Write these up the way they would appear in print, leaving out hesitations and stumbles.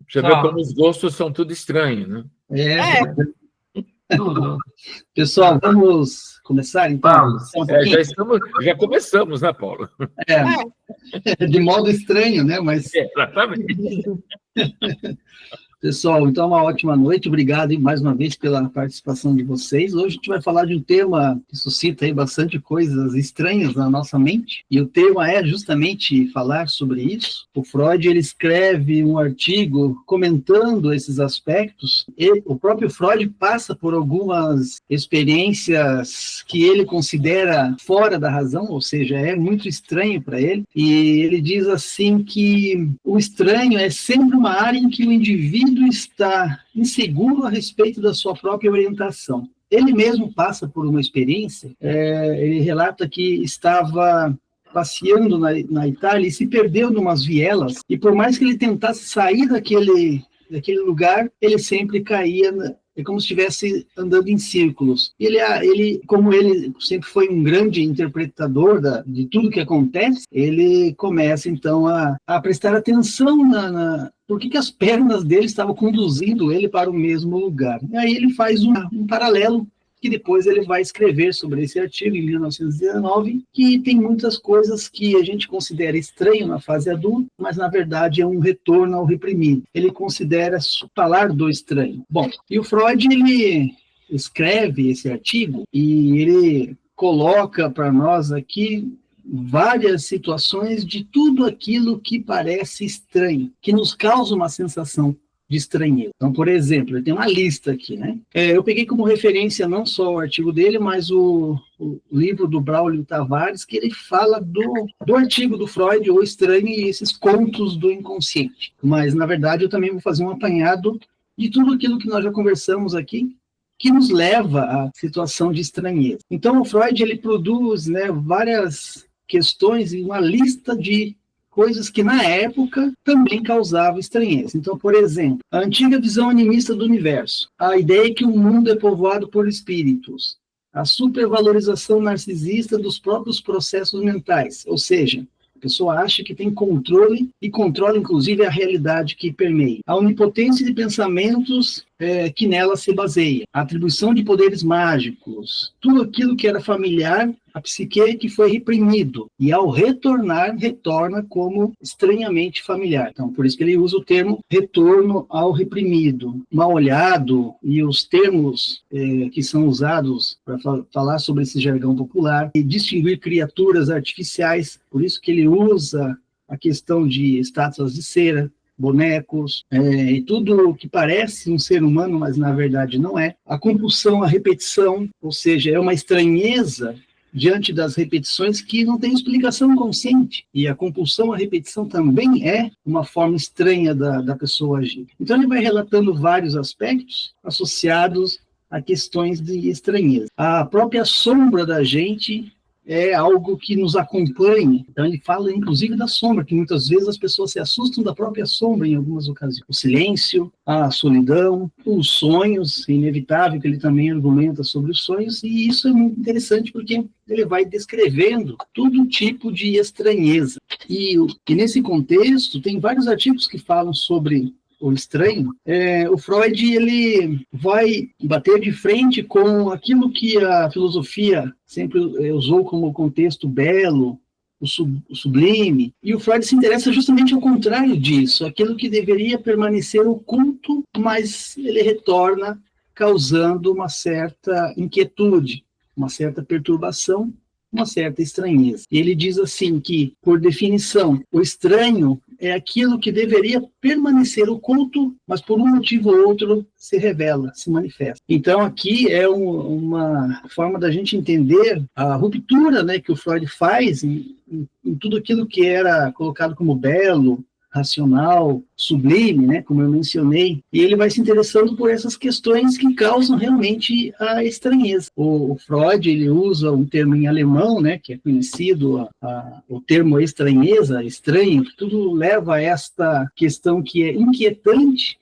Você vê como os gostos são tudo estranhos, né? Tudo. Pessoal, vamos começar, então? Já começamos, né, Paulo? De modo estranho, né? Mas... Exatamente. Pessoal, então uma ótima noite, obrigado mais uma vez pela participação de vocês. Hoje a gente vai falar de um tema que suscita aí bastante coisas estranhas na nossa mente, e o tema é justamente falar sobre isso. O Freud, ele escreve um artigo comentando esses aspectos, e o próprio Freud passa por algumas experiências que ele considera fora da razão, ou seja, é muito estranho para ele, e ele diz assim que o estranho é sempre uma área em que o indivíduo está inseguro a respeito da sua própria orientação. Ele mesmo passa por uma experiência, ele relata que estava passeando na Itália e se perdeu em umas vielas, e por mais que ele tentasse sair daquele lugar, ele sempre caía é como se estivesse andando em círculos. Como ele sempre foi um grande interpretador de tudo que acontece, ele começa, então, a prestar atenção por que as pernas dele estavam conduzindo ele para o mesmo lugar. E aí ele faz um paralelo, que depois ele vai escrever sobre esse artigo, em 1919, que tem muitas coisas que a gente considera estranho na fase adulta, mas, na verdade, é um retorno ao reprimido. Ele considera falar do estranho. Bom, e o Freud, ele escreve esse artigo e ele coloca para nós aqui várias situações de tudo aquilo que parece estranho, que nos causa uma sensação de estranheza. Então, por exemplo, tem uma lista aqui, né? Eu peguei como referência não só o artigo dele, mas o livro do Braulio Tavares, que ele fala do artigo do Freud, O Estranho e esses contos do inconsciente. Mas, na verdade, eu também vou fazer um apanhado de tudo aquilo que nós já conversamos aqui, que nos leva à situação de estranheza. Então, o Freud, ele produz, né, várias questões e uma lista de coisas que, na época, também causavam estranheza. Então, por exemplo, a antiga visão animista do universo, a ideia que o mundo é povoado por espíritos, a supervalorização narcisista dos próprios processos mentais, ou seja, a pessoa acha que tem controle e controla, inclusive, a realidade que permeia. A onipotência de pensamentos que nela se baseia. A atribuição de poderes mágicos. Tudo aquilo que era familiar à psique que foi reprimido. E, ao retornar, retorna como estranhamente familiar. Então, por isso que ele usa o termo retorno ao reprimido. Mal olhado, e os termos que são usados para falar sobre esse jargão popular, e distinguir criaturas artificiais. Por isso que ele usa a questão de estátuas de cera, bonecos, e tudo que parece um ser humano, mas na verdade não é. A compulsão à repetição, ou seja, é uma estranheza diante das repetições que não tem explicação consciente. E a compulsão à repetição também é uma forma estranha da pessoa agir. Então ele vai relatando vários aspectos associados a questões de estranheza. A própria sombra da gente é algo que nos acompanha. Então ele fala, inclusive, da sombra, que muitas vezes as pessoas se assustam da própria sombra em algumas ocasiões. O silêncio, a solidão, os sonhos, é inevitável que ele também argumenta sobre os sonhos, e isso é muito interessante porque ele vai descrevendo todo tipo de estranheza. E nesse contexto, tem vários artigos que falam sobre o estranho. O Freud, ele vai bater de frente com aquilo que a filosofia sempre usou como contexto belo, o sublime, e o Freud se interessa justamente ao contrário disso, aquilo que deveria permanecer oculto, mas ele retorna causando uma certa inquietude, uma certa perturbação, uma certa estranheza. E ele diz assim que, por definição, o estranho é aquilo que deveria permanecer oculto, mas por um motivo ou outro se revela, se manifesta. Então aqui é uma forma da gente entender a ruptura, né, que o Freud faz em tudo aquilo que era colocado como belo, racional, sublime, né, como eu mencionei, e ele vai se interessando por essas questões que causam realmente a estranheza. O Freud, ele usa um termo em alemão, né, que é conhecido, o termo estranheza, estranho, que tudo leva a esta questão que é inquietante.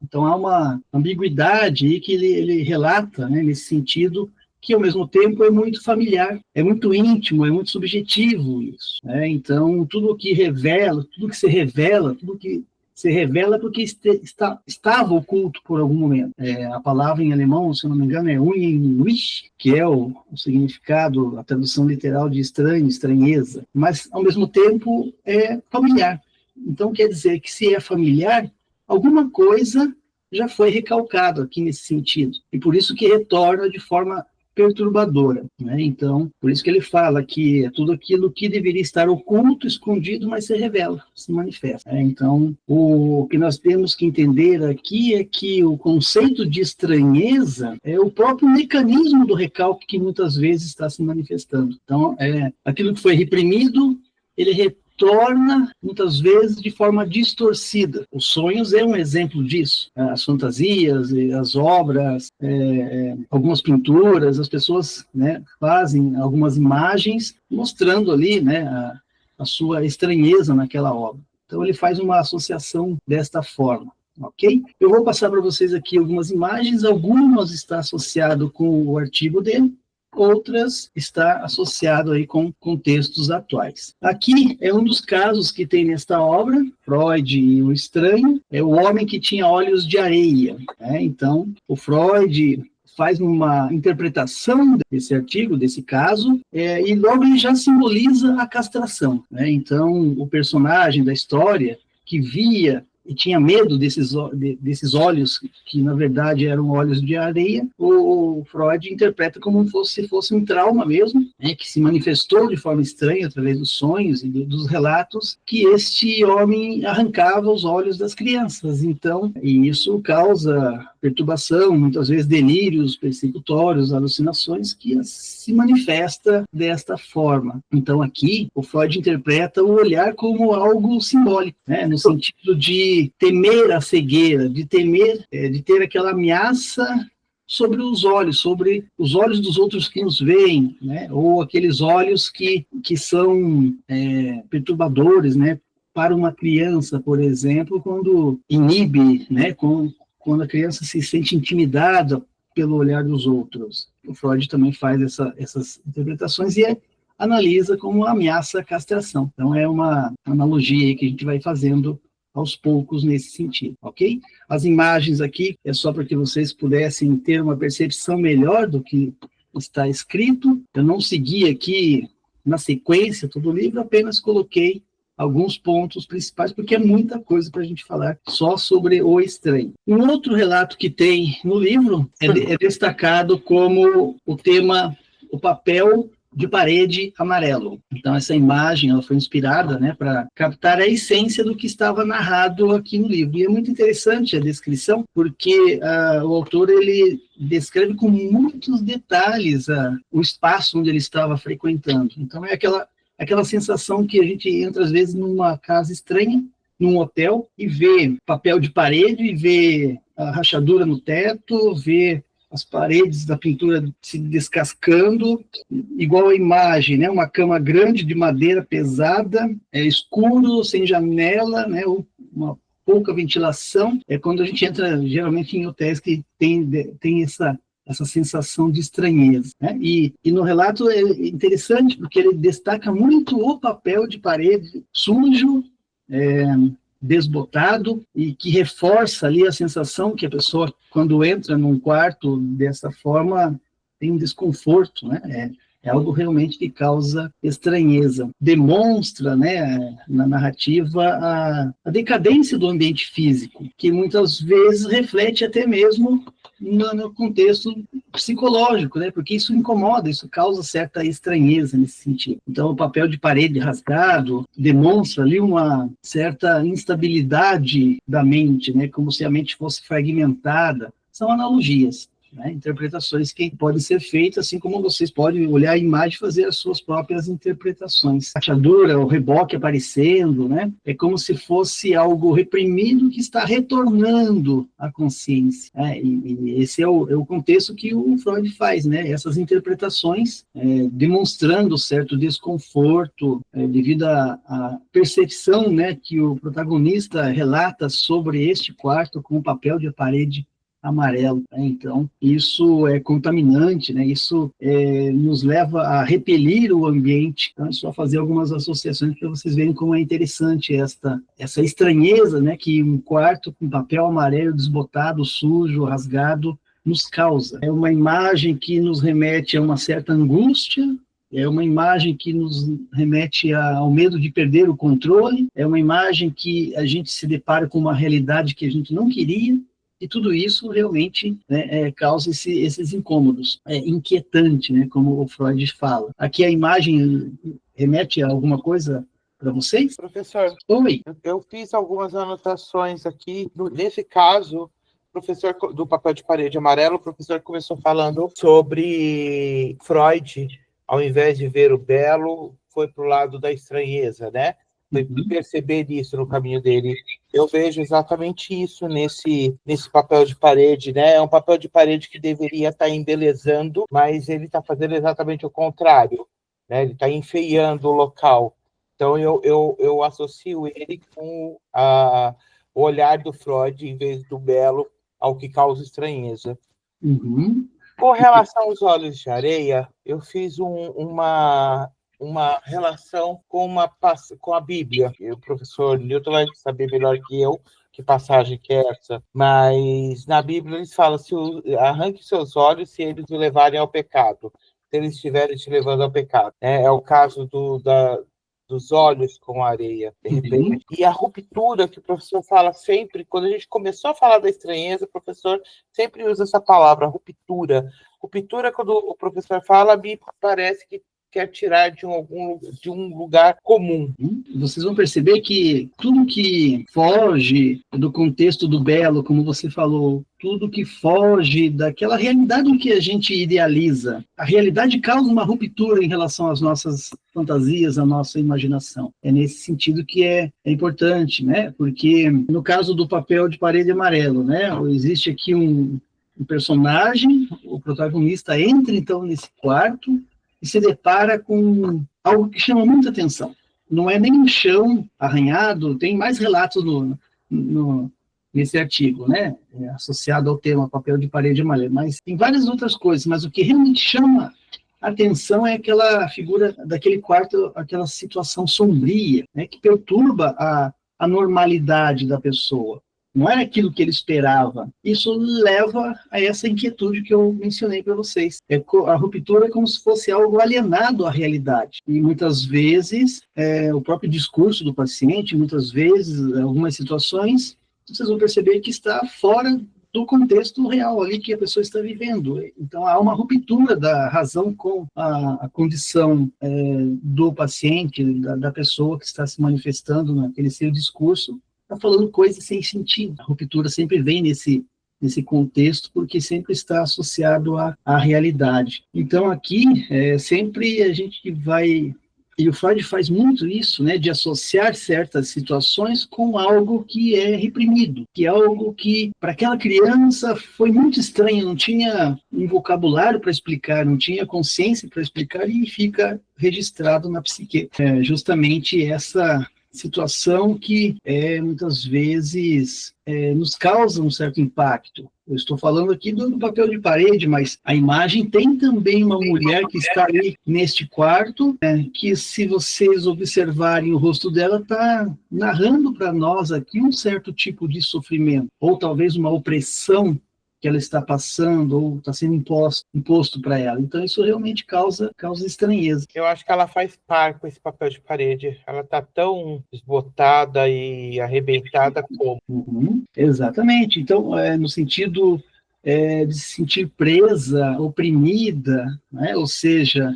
Então há uma ambiguidade aí que ele relata, né, nesse sentido, que ao mesmo tempo é muito familiar, é muito íntimo, é muito subjetivo isso, né? Então tudo que se revela, tudo que se revela porque estava oculto por algum momento. A palavra em alemão, se eu não me engano, é unheimlich, que é o significado, a tradução literal de estranho, estranheza, mas, ao mesmo tempo, é familiar. Então, quer dizer que se é familiar, alguma coisa já foi recalcado aqui nesse sentido, e por isso que retorna de forma perturbadora, né? Então, por isso que ele fala que é tudo aquilo que deveria estar oculto, escondido, mas se revela, se manifesta. Então, o que nós temos que entender aqui é que o conceito de estranheza é o próprio mecanismo do recalque que muitas vezes está se manifestando. Então, aquilo que foi reprimido, ele retorna, muitas vezes, de forma distorcida. Os sonhos é um exemplo disso. As fantasias, as obras, algumas pinturas, as pessoas, né, fazem algumas imagens mostrando ali, né, a sua estranheza naquela obra. Então, ele faz uma associação desta forma. Ok? Eu vou passar para vocês aqui algumas imagens, algumas está associado com o artigo dele, outras está associado aí com contextos atuais. Aqui é um dos casos que tem nesta obra, Freud e o Estranho, é o homem que tinha olhos de areia, né? Então, o Freud faz uma interpretação desse artigo, desse caso, e logo ele já simboliza a castração, né? Então, o personagem da história que via e tinha medo desses olhos, que na verdade eram olhos de areia, o Freud interpreta como se fosse um trauma mesmo, né, que se manifestou de forma estranha através dos sonhos e dos relatos, que este homem arrancava os olhos das crianças. Então, e isso causa perturbação, muitas vezes delírios persecutórios, alucinações, que se manifesta desta forma. Então, aqui, o Freud interpreta o olhar como algo simbólico, né, no sentido de temer a cegueira, de temer, de ter aquela ameaça sobre os olhos dos outros que nos veem, né, ou aqueles olhos que são perturbadores, né, para uma criança, por exemplo, quando inibe, né, quando a criança se sente intimidada pelo olhar dos outros. O Freud também faz essas interpretações e analisa como uma ameaça à castração. Então, é uma analogia aí que a gente vai fazendo aos poucos nesse sentido, ok? As imagens aqui é só para que vocês pudessem ter uma percepção melhor do que está escrito. Eu não segui aqui na sequência todo o livro, apenas coloquei alguns pontos principais, porque é muita coisa para a gente falar só sobre o estranho. Um outro relato que tem no livro é destacado como o tema, o papel de parede amarelo. Então, essa imagem ela foi inspirada, né, para captar a essência do que estava narrado aqui no livro. E é muito interessante a descrição, porque o autor ele descreve com muitos detalhes o espaço onde ele estava frequentando. Então, é aquela sensação que a gente entra, às vezes, numa casa estranha, num hotel, e vê papel de parede, e vê a rachadura no teto, vê as paredes da pintura se descascando, igual a imagem, né? Uma cama grande de madeira pesada, escuro, sem janela, né? Uma pouca ventilação. É quando a gente entra, geralmente, em hotéis que tem essa sensação de estranheza, né? E no relato é interessante, porque ele destaca muito o papel de parede sujo, desbotado, e que reforça ali a sensação que a pessoa, quando entra num quarto dessa forma, tem um desconforto, né? É algo realmente que causa estranheza. Demonstra, né, na narrativa a decadência do ambiente físico, que muitas vezes reflete até mesmo no contexto psicológico, né? Porque isso incomoda, isso causa certa estranheza nesse sentido. Então, o papel de parede rasgado demonstra ali uma certa instabilidade da mente, né? Como se a mente fosse fragmentada. São analogias, né? Interpretações que podem ser feitas, assim como vocês podem olhar a imagem e fazer as suas próprias interpretações. A rachadura, o reboque aparecendo, né? É como se fosse algo reprimido que está retornando à consciência. E esse é o contexto que o Freud faz, né? Essas interpretações demonstrando certo desconforto devido à percepção, né, que o protagonista relata sobre este quarto com o papel de parede amarelo, né? Então, isso é contaminante, né? Isso nos leva a repelir o ambiente. Então, é só fazer algumas associações para vocês verem como é interessante essa estranheza, né? Que um quarto com papel amarelo desbotado, sujo, rasgado, nos causa. É uma imagem que nos remete a uma certa angústia, é uma imagem que nos remete ao medo de perder o controle, é uma imagem que a gente se depara com uma realidade que a gente não queria, e tudo isso realmente, né, causa esses incômodos. É inquietante, né, como o Freud fala. Aqui a imagem remete a alguma coisa para vocês? Professor, Oi. eu fiz algumas anotações aqui. Nesse caso, o professor do papel de parede amarelo, o professor começou falando sobre Freud, ao invés de ver o belo, foi para o lado da estranheza, né? Foi perceber isso no caminho dele. Eu vejo exatamente isso nesse papel de parede, né? É um papel de parede que deveria estar embelezando, mas ele está fazendo exatamente o contrário, né? Ele está enfeiando o local. Então, eu associo ele com o olhar do Freud, em vez do belo, ao que causa estranheza. Uhum. Com relação aos olhos de areia, eu fiz uma relação com a Bíblia. O professor Newton vai saber melhor que eu que passagem que é essa, mas na Bíblia eles falam, arranque seus olhos se eles o levarem ao pecado, se eles estiverem te levando ao pecado. É o caso dos olhos com areia, de repente. E a ruptura que o professor fala sempre, quando a gente começou a falar da estranheza, o professor sempre usa essa palavra, ruptura. Ruptura, quando o professor fala, me parece que quer tirar de um lugar comum. Vocês vão perceber que tudo que foge do contexto do belo, como você falou, tudo que foge daquela realidade que a gente idealiza, a realidade causa uma ruptura em relação às nossas fantasias, à nossa imaginação. É nesse sentido que é importante, né? Porque no caso do papel de parede amarelo, né? Existe aqui um personagem, o protagonista entra então nesse quarto e se depara com algo que chama muita atenção. Não é nem um chão arranhado, tem mais relatos nesse artigo, né? Associado ao tema papel de parede amarelo, mas tem várias outras coisas, mas o que realmente chama a atenção é aquela figura daquele quarto, aquela situação sombria, né? Que perturba a normalidade da pessoa. Não era aquilo que ele esperava. Isso leva a essa inquietude que eu mencionei para vocês. A ruptura é como se fosse algo alienado à realidade. E muitas vezes, o próprio discurso do paciente, muitas vezes, algumas situações, vocês vão perceber que está fora do contexto real ali que a pessoa está vivendo. Então, há uma ruptura da razão com a condição do paciente, da pessoa que está se manifestando naquele seu discurso, está falando coisas sem sentido. A ruptura sempre vem nesse contexto, porque sempre está associado à realidade. Então, aqui, sempre a gente vai... E o Freud faz muito isso, né, de associar certas situações com algo que é reprimido, que é algo que, para aquela criança, foi muito estranho, não tinha um vocabulário para explicar, não tinha consciência para explicar, e fica registrado na psique. Justamente essa situação que muitas vezes nos causa um certo impacto. Eu estou falando aqui do papel de parede, mas a imagem tem também uma mulher que está ali neste quarto, que se vocês observarem o rosto dela, está narrando para nós aqui um certo tipo de sofrimento, ou talvez uma opressão que ela está passando, ou está sendo imposto para ela. Então, isso realmente causa estranheza. Eu acho que ela faz par com esse papel de parede. Ela está tão desbotada e arrebentada como. Exatamente. Então, no sentido de se sentir presa, oprimida, né? Ou seja,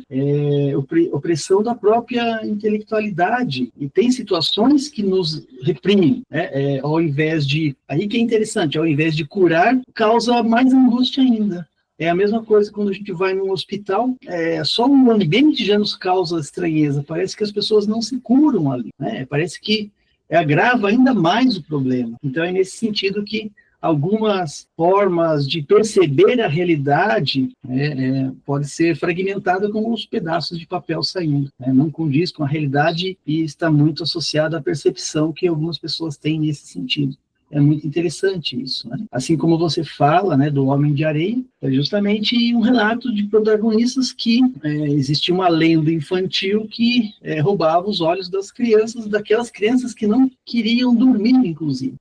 opressão da própria intelectualidade. E tem situações que nos reprimem, né? Ao invés de... Aí que é interessante, ao invés de curar, causa mais angústia ainda. É a mesma coisa quando a gente vai num hospital, só um ambiente já nos causa estranheza, parece que as pessoas não se curam ali, né? Parece que agrava ainda mais o problema. Então é nesse sentido que algumas formas de perceber a realidade pode ser fragmentada como os pedaços de papel saindo, né? Não condiz com a realidade e está muito associada à percepção que algumas pessoas têm nesse sentido. é muito interessante isso, né? Assim como você fala, né, do Homem de Areia, é justamente um relato de protagonistas que existia uma lenda infantil que roubava os olhos das crianças, daquelas crianças que não queriam dormir, inclusive.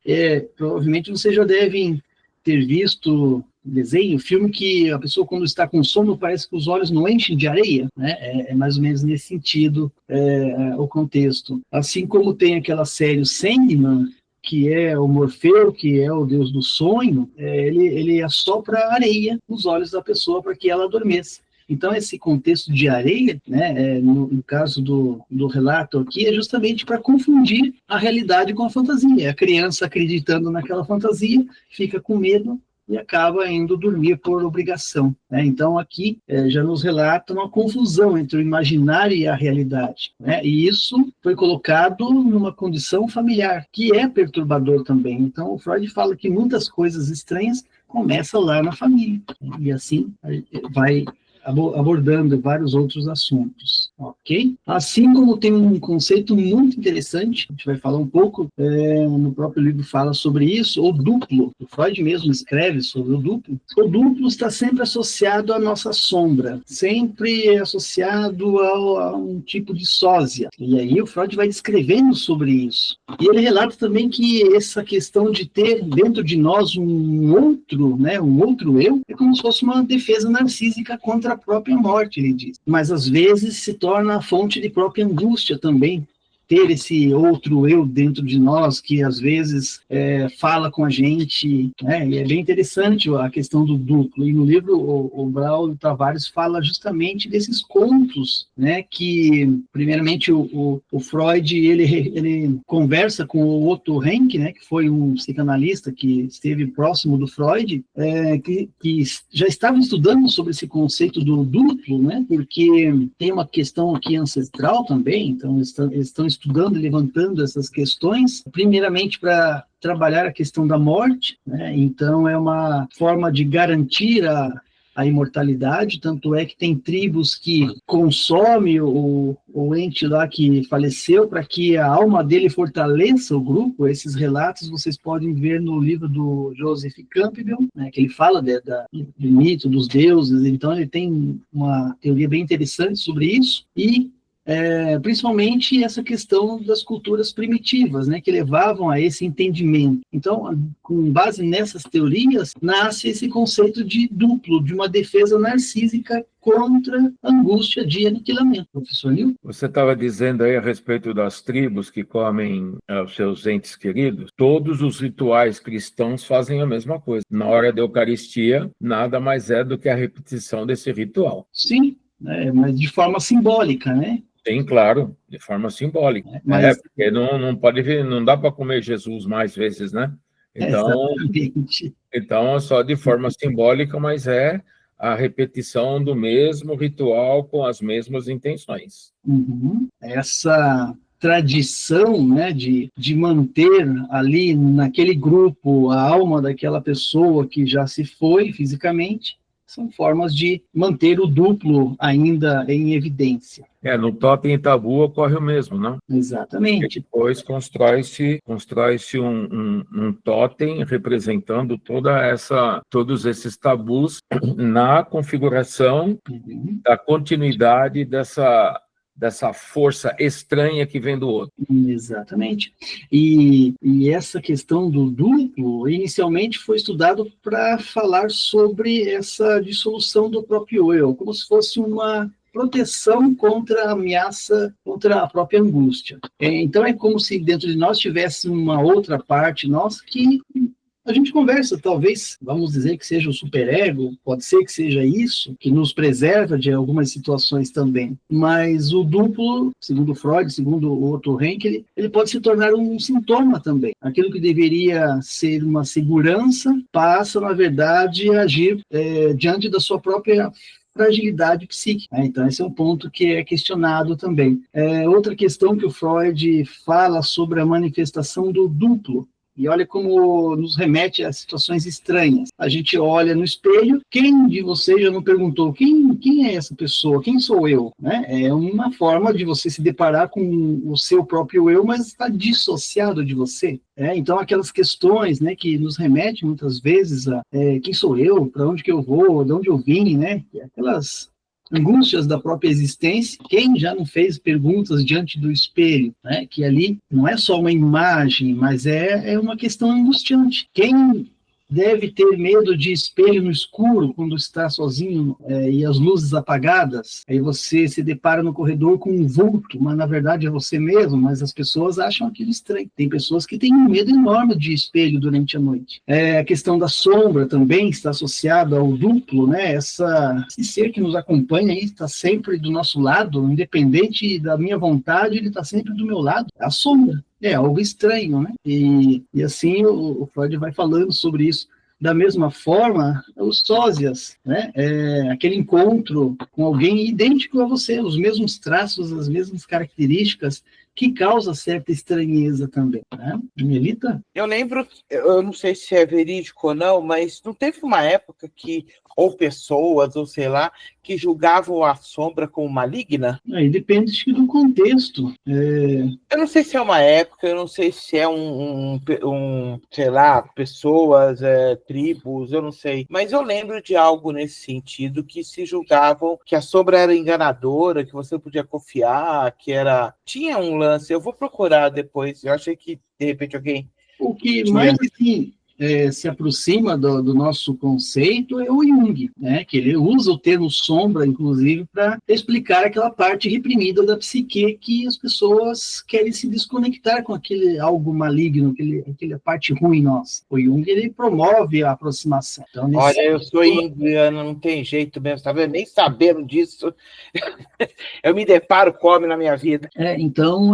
Provavelmente vocês já devem ter visto desenho, filme que a pessoa, quando está com sono, parece que os olhos não enchem de areia, né? É mais ou menos nesse sentido o contexto. Assim como tem aquela série o Sandman, que é o Morfeu, que é o deus do sonho, ele assopra areia nos olhos da pessoa para que ela adormeça. Então, esse contexto de areia, né, no caso do relato aqui, é justamente para confundir a realidade com a fantasia. A criança acreditando naquela fantasia, fica com medo e acaba indo dormir por obrigação, né? Então, aqui já nos relata uma confusão entre o imaginário e a realidade, né? E isso foi colocado numa condição familiar, que é perturbador também. Então, o Freud fala que muitas coisas estranhas começam lá na família, e assim vai abordando vários outros assuntos, ok? Assim como tem um conceito muito interessante, a gente vai falar um pouco, no próprio livro fala sobre isso, o duplo, o Freud mesmo escreve sobre o duplo. O duplo está sempre associado à nossa sombra, sempre associado a um tipo de sósia, e aí o Freud vai descrevendo sobre isso. E ele relata também que essa questão de ter dentro de nós um outro eu, é como se fosse uma defesa narcísica contra a própria morte, ele diz. Mas às vezes se torna a fonte de própria angústia também, ter esse outro eu dentro de nós, que às vezes fala com a gente, né? E é bem interessante a questão do duplo. E no livro, o Braulio Tavares fala justamente desses contos, né? Que, primeiramente, o Freud, ele conversa com o Otto Rank, né? Que foi um psicanalista que esteve próximo do Freud, que já estava estudando sobre esse conceito do duplo, né? Porque tem uma questão aqui ancestral também, então eles estão estudando e levantando essas questões, primeiramente para trabalhar a questão da morte, né? Então é uma forma de garantir a imortalidade, tanto é que tem tribos que consomem o ente lá que faleceu para que a alma dele fortaleça o grupo. Esses relatos vocês podem ver no livro do Joseph Campbell, né, que ele fala do mito dos deuses. Então ele tem uma teoria bem interessante sobre isso, e principalmente essa questão das culturas primitivas, né, que levavam a esse entendimento. Então, com base nessas teorias, nasce esse conceito de duplo, de uma defesa narcísica contra a angústia de aniquilamento. Professor Nil? Você estava dizendo aí a respeito das tribos que comem os seus entes queridos. Todos os rituais cristãos fazem a mesma coisa. Na hora da Eucaristia, nada mais é do que a repetição desse ritual. Sim, mas de forma simbólica, né? Sim, claro, de forma simbólica. Porque não dá para comer Jesus mais vezes, né? Exatamente. Então, só de forma simbólica, mas é a repetição do mesmo ritual com as mesmas intenções. Uhum. Essa tradição, né, de manter ali naquele grupo a alma daquela pessoa que já se foi fisicamente, são formas de manter o duplo ainda em evidência. No Totem e Tabu ocorre o mesmo, não? Exatamente. E depois constrói-se um totem representando todos esses tabus na configuração da continuidade dessa força estranha que vem do outro. Exatamente. E essa questão do duplo, inicialmente foi estudado para falar sobre essa dissolução do próprio eu, como se fosse uma proteção contra a ameaça, contra a própria angústia. Então é como se dentro de nós tivesse uma outra parte nossa que a gente conversa, talvez, vamos dizer que seja o superego, pode ser que seja isso, que nos preserva de algumas situações também. Mas o duplo, segundo Freud, segundo o Otto Rank, ele pode se tornar um sintoma também. Aquilo que deveria ser uma segurança passa, na verdade, a agir diante da sua própria fragilidade psíquica. Então, esse é um ponto que é questionado também. Outra questão que o Freud fala sobre a manifestação do duplo, E olha como nos remete a situações estranhas. A gente olha no espelho, quem de vocês já não perguntou quem é essa pessoa? Quem sou eu? Né? É uma forma de você se deparar com o seu próprio eu, mas está dissociado de você. Então, aquelas questões, né, que nos remetem muitas vezes a quem sou eu, para onde que eu vou, de onde eu vim, né? Aquelas angústias da própria existência. Quem já não fez perguntas diante do espelho, né? Que ali não é só uma imagem, mas é uma questão angustiante. Quem deve ter medo de espelho no escuro quando está sozinho e as luzes apagadas? Aí você se depara no corredor com um vulto, mas na verdade é você mesmo, mas as pessoas acham aquilo estranho. Tem pessoas que têm um medo enorme de espelho durante a noite. A questão da sombra também está associada ao duplo, né? Esse ser que nos acompanha aí está sempre do nosso lado, independente da minha vontade, ele está sempre do meu lado. A sombra. É algo estranho, né? E assim o Freud vai falando sobre isso. Da mesma forma, os sósias, né? Aquele encontro com alguém idêntico a você, os mesmos traços, as mesmas características, que causa certa estranheza também, né? Melita? Eu lembro, eu não sei se é verídico ou não, mas não teve uma época que, ou pessoas, ou sei lá, que julgavam a sombra como maligna? Aí depende do contexto. Eu não sei se é uma época, eu não sei se é sei lá, pessoas, tribos, eu não sei. Mas eu lembro de algo nesse sentido, que se julgavam que a sombra era enganadora, que você podia confiar, que era... Tinha um lance, eu vou procurar depois, eu achei que, de repente, alguém... O que mais, assim, se aproxima do nosso conceito é o Jung, né? Que ele usa o termo sombra, inclusive, para explicar aquela parte reprimida da psique que as pessoas querem se desconectar com aquele algo maligno, aquela parte ruim nossa. O Jung, ele promove a aproximação. Então, olha, eu sou indiano, não tem jeito mesmo, tá vendo? Nem sabendo disso, eu me deparo com homem na minha vida. Então,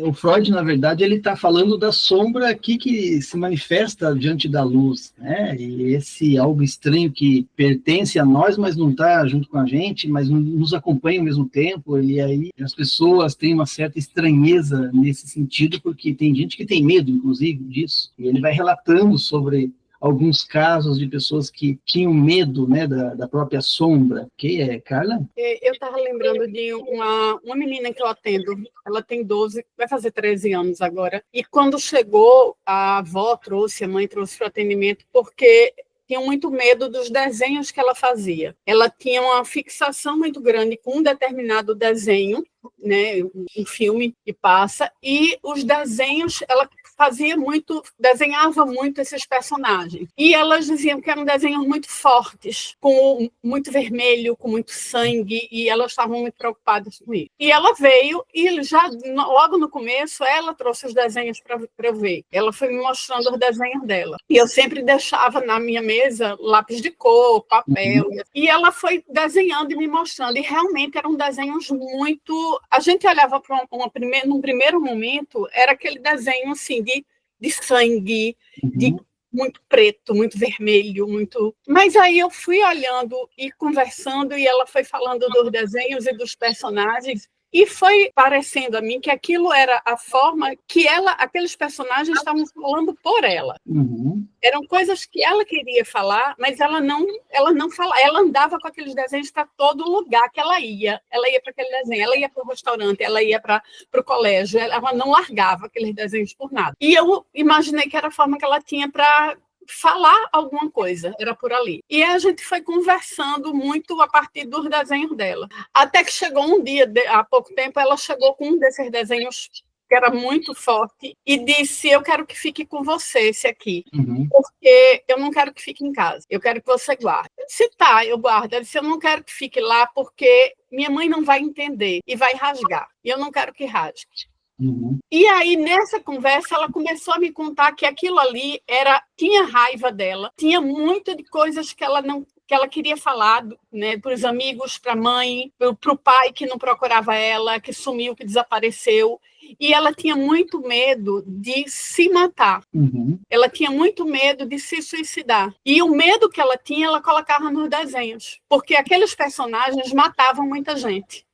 o Freud, na verdade, ele está falando da sombra aqui que se manifesta diante da luz, né? E esse algo estranho que pertence a nós, mas não está junto com a gente, mas nos acompanha ao mesmo tempo, e aí as pessoas têm uma certa estranheza nesse sentido, porque tem gente que tem medo, inclusive, disso, e ele vai relatando sobre alguns casos de pessoas que tinham medo, né, da própria sombra. Que é, Carla? Eu estava lembrando de uma menina que eu atendo, ela tem 12, vai fazer 13 anos agora, e quando chegou, a mãe trouxe para o atendimento, porque tinham muito medo dos desenhos que ela fazia. Ela tinha uma fixação muito grande com um determinado desenho, né, um filme que passa, e os desenhos, ela desenhava muito esses personagens. E elas diziam que eram desenhos muito fortes, com muito vermelho, com muito sangue, e elas estavam muito preocupadas com isso. E ela veio, e já logo no começo, ela trouxe os desenhos para eu ver. Ela foi me mostrando os desenhos dela. E eu sempre deixava na minha mesa lápis de cor, papel. E ela foi desenhando e me mostrando. E realmente eram desenhos muito... A gente olhava para num primeiro momento, era aquele desenho assim, de sangue, de muito preto, muito vermelho, muito... Mas aí eu fui olhando e conversando, e ela foi falando dos desenhos e dos personagens, e foi parecendo a mim que aquilo era a forma que aqueles personagens estavam falando por ela. Eram coisas que ela queria falar, mas ela não falava. Ela andava com aqueles desenhos para todo lugar que ela ia. Ela ia para aquele desenho, ela ia para o restaurante, ela ia para o colégio, ela não largava aqueles desenhos por nada. E eu imaginei que era a forma que ela tinha para falar alguma coisa, era por ali. E a gente foi conversando muito a partir dos desenhos dela. Até que chegou um dia, há pouco tempo, ela chegou com um desses desenhos que era muito forte, e disse: eu quero que fique com você esse aqui, porque eu não quero que fique em casa, eu quero que você guarde. Eu disse: tá, eu guardo. Ela disse: eu não quero que fique lá, porque minha mãe não vai entender e vai rasgar, e eu não quero que rasgue. E aí, nessa conversa, ela começou a me contar que aquilo ali tinha raiva dela, tinha muito de coisas que ela queria falar, né, para os amigos, para a mãe, para o pai que não procurava ela, que sumiu, que desapareceu. E ela tinha muito medo de se matar. Ela tinha muito medo de se suicidar. E o medo que ela tinha, ela colocava nos desenhos, porque aqueles personagens matavam muita gente.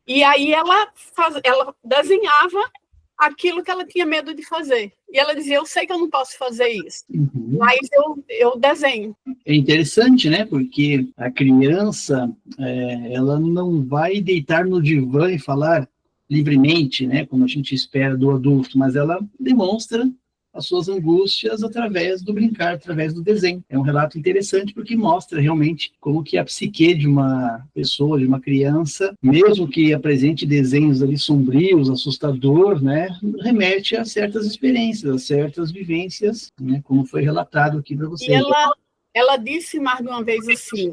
E aí ela desenhava aquilo que ela tinha medo de fazer. E ela dizia, eu sei que eu não posso fazer isso, Uhum. mas eu desenho. É interessante, né? Porque a criança, ela não vai deitar no divã e falar livremente, né? Como a gente espera do adulto, mas ela demonstra as suas angústias através do brincar, através do desenho. É um relato interessante porque mostra realmente como que a psique de uma pessoa, de uma criança, mesmo que apresente desenhos ali sombrios, assustador, né, remete a certas experiências, a certas vivências, né, como foi relatado aqui para vocês. E ela disse mais de uma vez assim,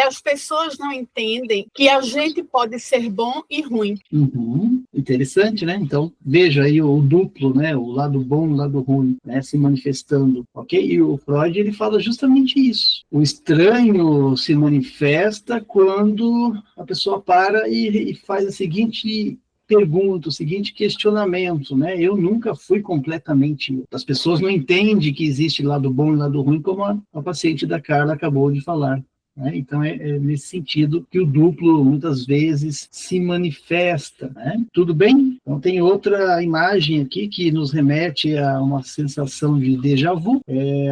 as pessoas não entendem que a gente pode ser bom e ruim. Uhum. Interessante, né? Então, veja aí o duplo, né? O lado bom e o lado ruim, né? Se manifestando, ok? E o Freud, ele fala justamente isso. O estranho se manifesta quando a pessoa para e faz a seguinte pergunta, o seguinte questionamento, né? Eu nunca fui completamente... As pessoas não entendem que existe lado bom e lado ruim, como a paciente da Carla acabou de falar. Então, é nesse sentido que o duplo, muitas vezes, se manifesta. Né? Tudo bem? Então, tem outra imagem aqui que nos remete a uma sensação de déjà vu,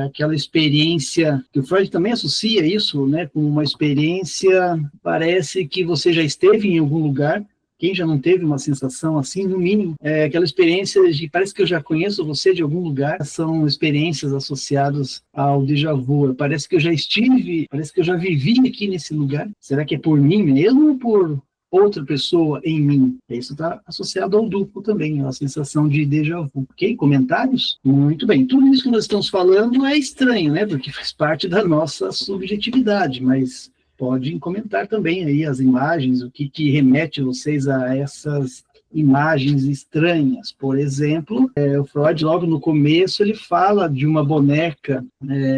aquela experiência, que o Freud também associa isso, né, com uma experiência, parece que você já esteve em algum lugar. Quem já não teve uma sensação assim, no mínimo, aquela experiência de parece que eu já conheço você de algum lugar, são experiências associadas ao déjà vu. Parece que eu já estive, parece que eu já vivi aqui nesse lugar. Será que é por mim mesmo ou por outra pessoa em mim? Isso está associado ao duplo também, a sensação de déjà vu. Ok? Comentários? Muito bem. Tudo isso que nós estamos falando é estranho, né? Porque faz parte da nossa subjetividade, mas... podem comentar também aí as imagens, o que remete vocês a essas imagens estranhas. Por exemplo, o Freud, logo no começo, ele fala de uma boneca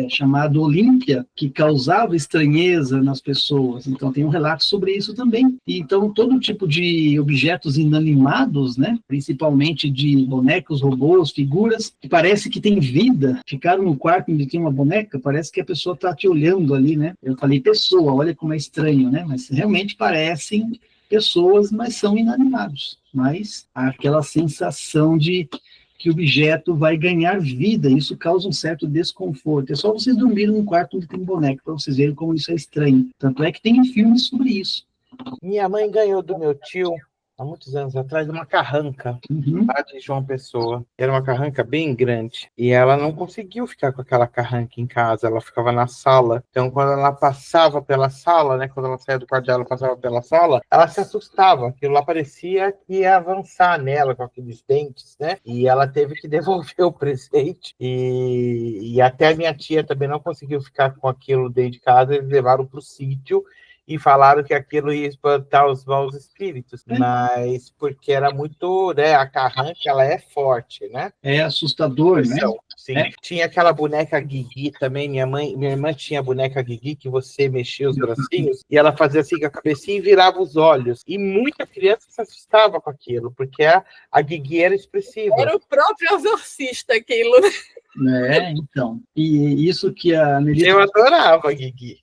chamada Olímpia, que causava estranheza nas pessoas. Então, tem um relato sobre isso também. E, então, todo tipo de objetos inanimados, né, principalmente de bonecos, robôs, figuras, que parece que tem vida, ficaram no quarto onde tem uma boneca, parece que a pessoa está te olhando ali, né? Eu falei pessoa, olha como é estranho, né? Mas realmente parecem pessoas, mas são inanimados. Mas há aquela sensação de que o objeto vai ganhar vida, isso causa um certo desconforto. É só vocês dormirem num quarto onde tem um boneco, para vocês verem como isso é estranho. Tanto é que tem filmes sobre isso. Minha mãe ganhou do meu tio, há muitos anos atrás, uma carranca, lá de João Pessoa. Era uma carranca bem grande. E ela não conseguiu ficar com aquela carranca em casa, ela ficava na sala. Então, quando ela passava pela sala, né, quando ela saía do quarto dela, passava pela sala, ela se assustava. Aquilo lá parecia que ia avançar nela com aqueles dentes, né? E ela teve que devolver o presente. E até a minha tia também não conseguiu ficar com aquilo dentro de casa, eles levaram para o sítio e falaram que aquilo ia espantar os maus espíritos, mas porque era muito, né, a carranca, ela é forte, né? É assustador, né? Sim. Tinha aquela boneca Guigui também, minha irmã tinha a boneca Guigui, que você mexia os bracinhos, e ela fazia assim com a cabecinha e virava os olhos, e muita criança se assustava com aquilo, porque a Guigui era expressiva. Era o próprio exorcista aquilo, né? Então, e isso que a Nelita... Eu adorava a Guigui.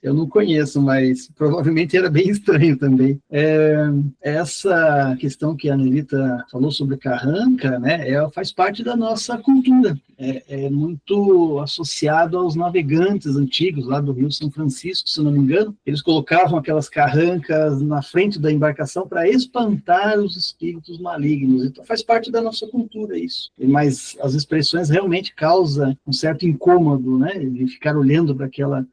Eu não conheço, mas provavelmente era bem estranho também. Essa questão que a Nelita falou sobre carranca, né, faz parte da nossa cultura. É muito associado aos navegantes antigos, lá do Rio São Francisco, se não me engano. Eles colocavam aquelas carrancas na frente da embarcação para espantar os espíritos malignos. Então faz parte da nossa cultura isso. Mas as expressões realmente causam um certo incômodo, né, de ficar olhando para aquela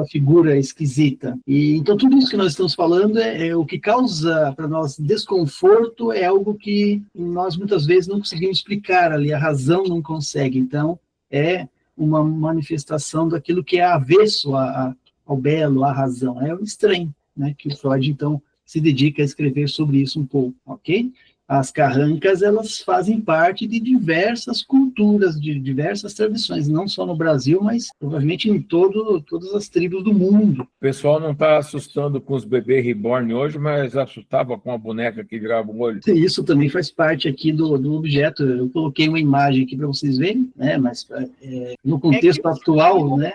figura esquisita. E então tudo isso que nós estamos falando é o que causa para nós desconforto, é algo que nós muitas vezes não conseguimos explicar ali, a razão não consegue. Então é uma manifestação daquilo que é avesso ao belo, à razão. É o estranho, né, que o Freud então se dedica a escrever sobre isso um pouco, ok? As carrancas, elas fazem parte de diversas culturas, de diversas tradições, não só no Brasil, mas provavelmente em todas as tribos do mundo. O pessoal não está assustando com os bebês reborn hoje, mas assustava com a boneca que virava o olho. Isso também faz parte aqui do objeto. Eu coloquei uma imagem aqui para vocês verem, né? Mas no contexto atual, né?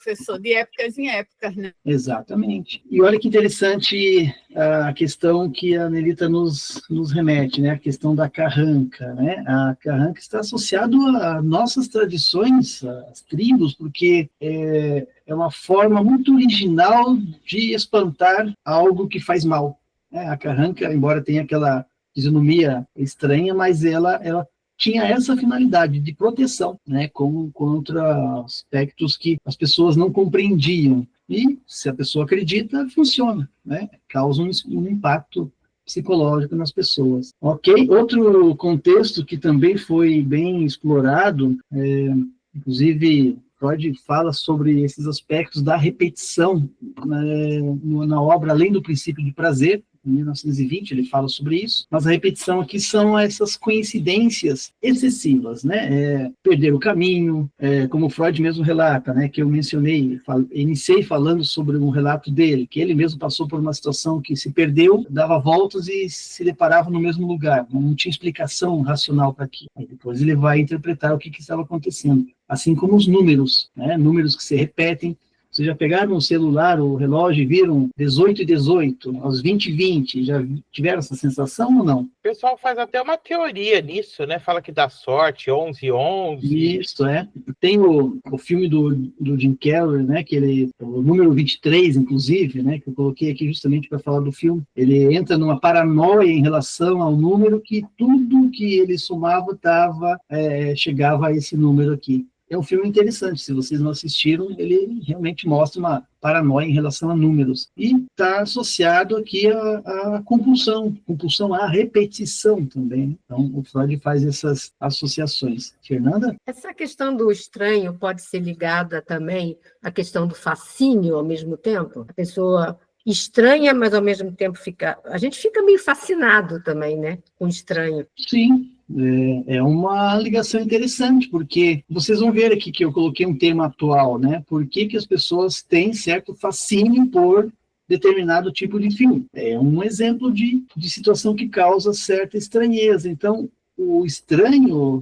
professor? De épocas em épocas, né? Exatamente. E olha que interessante a questão que a Nelita nos remete, né? A questão da carranca, né? A carranca está associada a nossas tradições, às tribos, porque é uma forma muito original de espantar algo que faz mal, né? A carranca, embora tenha aquela fisionomia estranha, mas ela tinha essa finalidade de proteção, né, contra aspectos que as pessoas não compreendiam. E, se a pessoa acredita, funciona, né, causa um impacto psicológico nas pessoas. Ok? Outro contexto que também foi bem explorado, inclusive Freud fala sobre esses aspectos da repetição, né, na obra Além do Princípio de Prazer, em 1920, ele fala sobre isso, mas a repetição aqui são essas coincidências excessivas, né? Perder o caminho, como Freud mesmo relata, né? Que eu mencionei, iniciei falando sobre um relato dele, que ele mesmo passou por uma situação que se perdeu, dava voltas e se deparava no mesmo lugar, não tinha explicação racional para aquilo. Aí depois ele vai interpretar o que estava acontecendo, assim como os números, né? Números que se repetem. Vocês já pegaram o celular, o relógio e viram 18 e 18, aos 20 e 20? Já tiveram essa sensação ou não? O pessoal faz até uma teoria nisso, né? Fala que dá sorte, 11 e 11. Isso, Tem o filme do Jim Carrey, né? O número 23, inclusive, né? Que eu coloquei aqui justamente para falar do filme. Ele entra numa paranoia em relação ao número que tudo que ele somava chegava a esse número aqui. É um filme interessante, se vocês não assistiram, ele realmente mostra uma paranoia em relação a números. E está associado aqui à compulsão à repetição também. Então, o Freud faz essas associações. Fernanda? Essa questão do estranho pode ser ligada também à questão do fascínio ao mesmo tempo? A pessoa estranha, mas ao mesmo tempo a gente fica meio fascinado também, né, com o estranho. Sim. É uma ligação interessante, porque vocês vão ver aqui que eu coloquei um tema atual, né? Por que as pessoas têm certo fascínio por determinado tipo de filme? É um exemplo de situação que causa certa estranheza. Então, o estranho,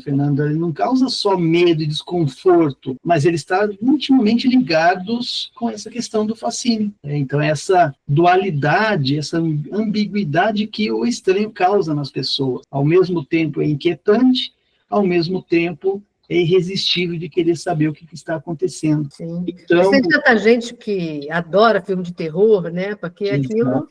Fernando, ele não causa só medo e desconforto, mas ele está intimamente ligado com essa questão do fascínio. Então, essa dualidade, essa ambiguidade que o estranho causa nas pessoas. Ao mesmo tempo é inquietante, ao mesmo tempo é irresistível de querer saber o que está acontecendo. Sim. Então, tem tanta gente que adora filme de terror, né? Porque aquilo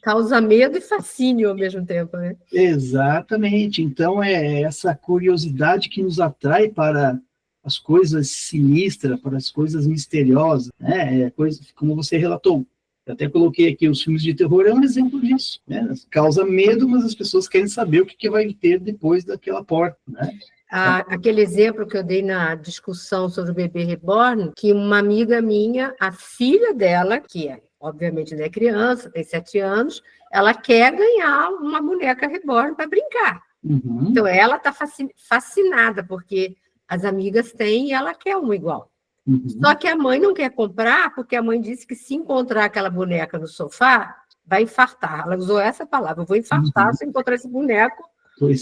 causa medo e fascínio ao mesmo tempo, né? Exatamente. Então, é essa curiosidade que nos atrai para as coisas sinistras, para as coisas misteriosas, né? Como você relatou. Eu até coloquei aqui os filmes de terror, é um exemplo disso, né? Causa medo, mas as pessoas querem saber o que vai ter depois daquela porta, né? Aquele exemplo que eu dei na discussão sobre o bebê reborn, que uma amiga minha, a filha dela, que obviamente não é criança, tem 7 anos, ela quer ganhar uma boneca reborn para brincar. Uhum. Então, ela está fascinada, porque as amigas têm e ela quer uma igual. Uhum. Só que a mãe não quer comprar, porque a mãe disse que se encontrar aquela boneca no sofá, vai infartar. Ela usou essa palavra, eu vou infartar se encontrar esse boneco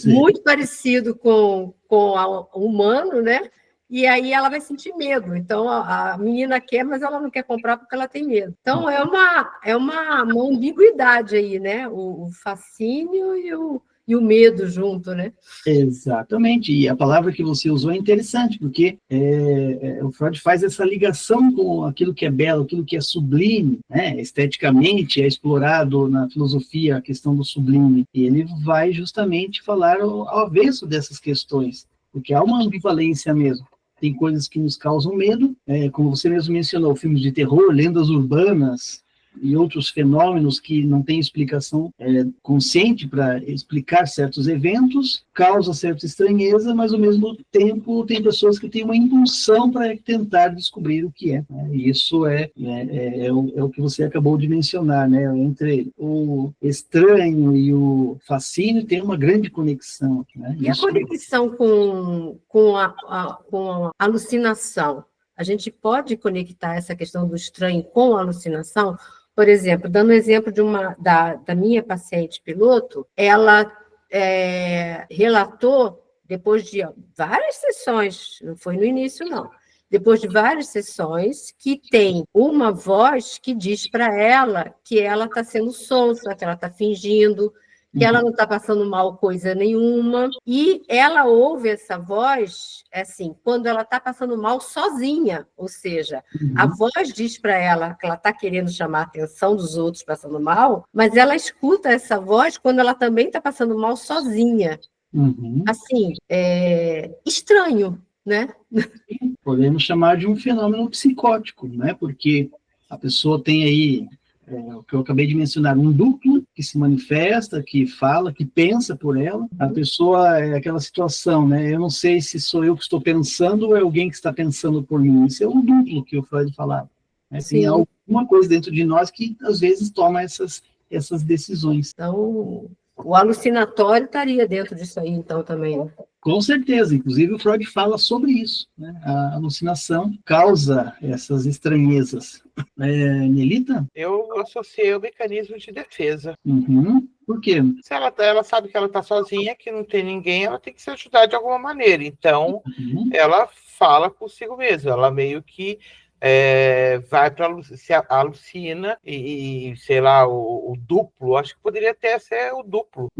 muito parecido com o humano, né? E aí ela vai sentir medo. Então, a menina quer, mas ela não quer comprar porque ela tem medo. Então, é uma ambiguidade aí, né? O fascínio e o medo junto, né? Exatamente. E a palavra que você usou é interessante, porque o Freud faz essa ligação com aquilo que é belo, aquilo que é sublime, né? Esteticamente é explorado na filosofia a questão do sublime. E ele vai justamente falar ao avesso dessas questões, porque há uma ambivalência mesmo. Tem coisas que nos causam medo, como você mesmo mencionou, filmes de terror, lendas urbanas e outros fenômenos que não têm explicação consciente para explicar certos eventos, causa certa estranheza, mas ao mesmo tempo tem pessoas que têm uma impulsão para tentar descobrir o que é. Né? E isso é o que você acabou de mencionar, né? Entre o estranho e o fascínio tem uma grande conexão. Né? E a conexão com a alucinação? A gente pode conectar essa questão do estranho com a alucinação? Por exemplo, dando o exemplo da minha paciente piloto, ela relatou, depois de várias sessões, não foi no início, não, depois de várias sessões, que tem uma voz que diz para ela que ela está sendo sonsa, que ela está fingindo, que ela não está passando mal coisa nenhuma, e ela ouve essa voz, assim, quando ela está passando mal sozinha, ou seja, a voz diz para ela que ela está querendo chamar a atenção dos outros passando mal, mas ela escuta essa voz quando ela também está passando mal sozinha. Assim, estranho, né? Podemos chamar de um fenômeno psicótico, né? Porque a pessoa tem aí o que eu acabei de mencionar, um duplo que se manifesta, que fala, que pensa por ela. A pessoa é aquela situação, né? Eu não sei se sou eu que estou pensando ou é alguém que está pensando por mim. Isso é um duplo que o Freud falava. Né? Tem alguma coisa dentro de nós que, às vezes, toma essas decisões. Então, o alucinatório estaria dentro disso aí, então, também, né? Com certeza, inclusive o Freud fala sobre isso, né? A alucinação causa essas estranhezas. Nelita? Eu associei o mecanismo de defesa. Por quê? Se ela sabe que ela está sozinha, que não tem ninguém, ela tem que se ajudar de alguma maneira. Então, ela fala consigo mesma, ela meio que vai para se alucina e sei lá, o duplo, acho que poderia até ser o duplo.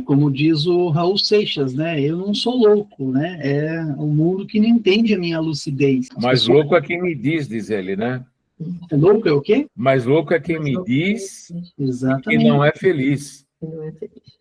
Como diz o Raul Seixas, né? Eu não sou louco, né? É o mundo que não entende a minha lucidez. Mas louco é quem me diz ele, né? Louco é o quê? Mas louco é quem me diz Exatamente. que não é feliz.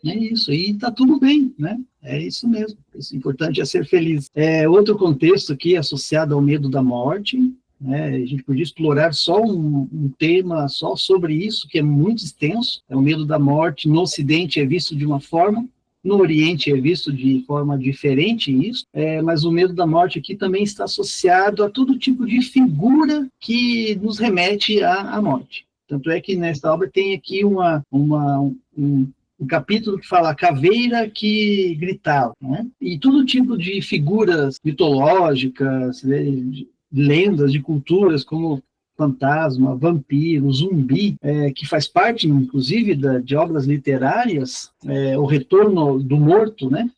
É isso, e está tudo bem, né? É isso mesmo. O importante é ser feliz. Outro contexto aqui associado ao medo da morte, né? A gente podia explorar só um tema só sobre isso, que é muito extenso. O medo da morte no Ocidente é visto de uma forma, no Oriente é visto de forma diferente isso, mas o medo da morte aqui também está associado a todo tipo de figura que nos remete à morte. Tanto é que nesta obra tem aqui um capítulo que fala a caveira que gritava, né? E todo tipo de figuras mitológicas, né, de lendas, de culturas, como fantasma, vampiro, zumbi, que faz parte, inclusive, de obras literárias, o retorno do morto, né?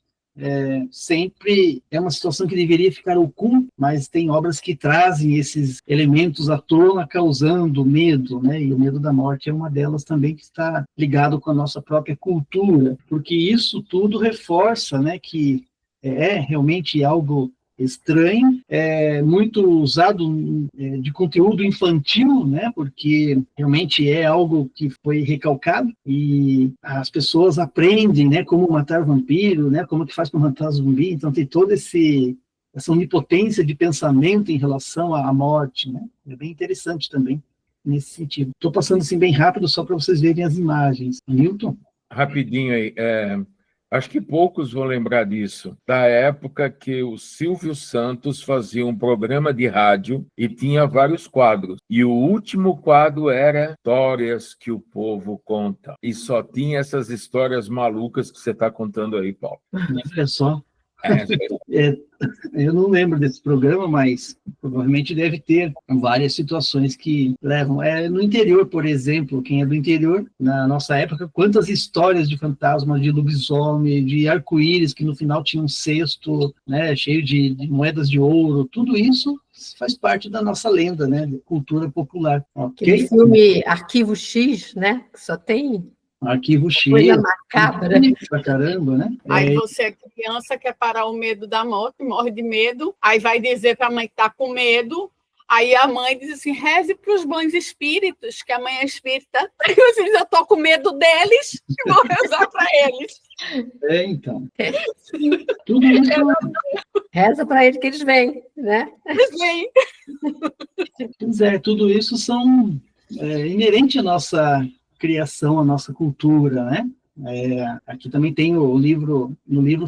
Sempre é uma situação que deveria ficar oculta, mas tem obras que trazem esses elementos à tona, causando medo, né? E o medo da morte é uma delas também, que está ligado com a nossa própria cultura, porque isso tudo reforça, né, que é realmente algo estranho, muito usado de conteúdo infantil, né, porque realmente é algo que foi recalcado e as pessoas aprendem, né, como matar vampiro, né, como que faz para matar zumbi, então tem toda essa onipotência de pensamento em relação à morte, né, é bem interessante também nesse sentido. Estou passando assim bem rápido só para vocês verem as imagens. Milton? Rapidinho aí, acho que poucos vão lembrar disso, da época que o Silvio Santos fazia um programa de rádio e tinha vários quadros. E o último quadro era Histórias que o Povo Conta. E só tinha essas histórias malucas que você está contando aí, Paulo. Olha só. Eu não lembro desse programa, mas provavelmente deve ter várias situações que levam. No interior, por exemplo, quem é do interior, na nossa época, quantas histórias de fantasmas, de lobisomem, de arco-íris, que no final tinha um cesto, né, cheio de moedas de ouro, tudo isso faz parte da nossa lenda, né, de cultura popular. Aquele filme Arquivo X, né, que só tem... Arquivo X. Coisa macabra. Pra caramba, né? Aí você é criança, quer parar o medo da morte, morre de medo, aí vai dizer para a mãe que está com medo, aí a mãe diz assim, reze para os bons espíritos, que a mãe é espírita, aí você diz, eu estou com medo deles, e vou rezar para eles. Então. Tudo isso... Reza para eles que eles vêm, né? Vem. Pois tudo isso são inerente à nossa criação, a nossa cultura, né? Aqui também tem no livro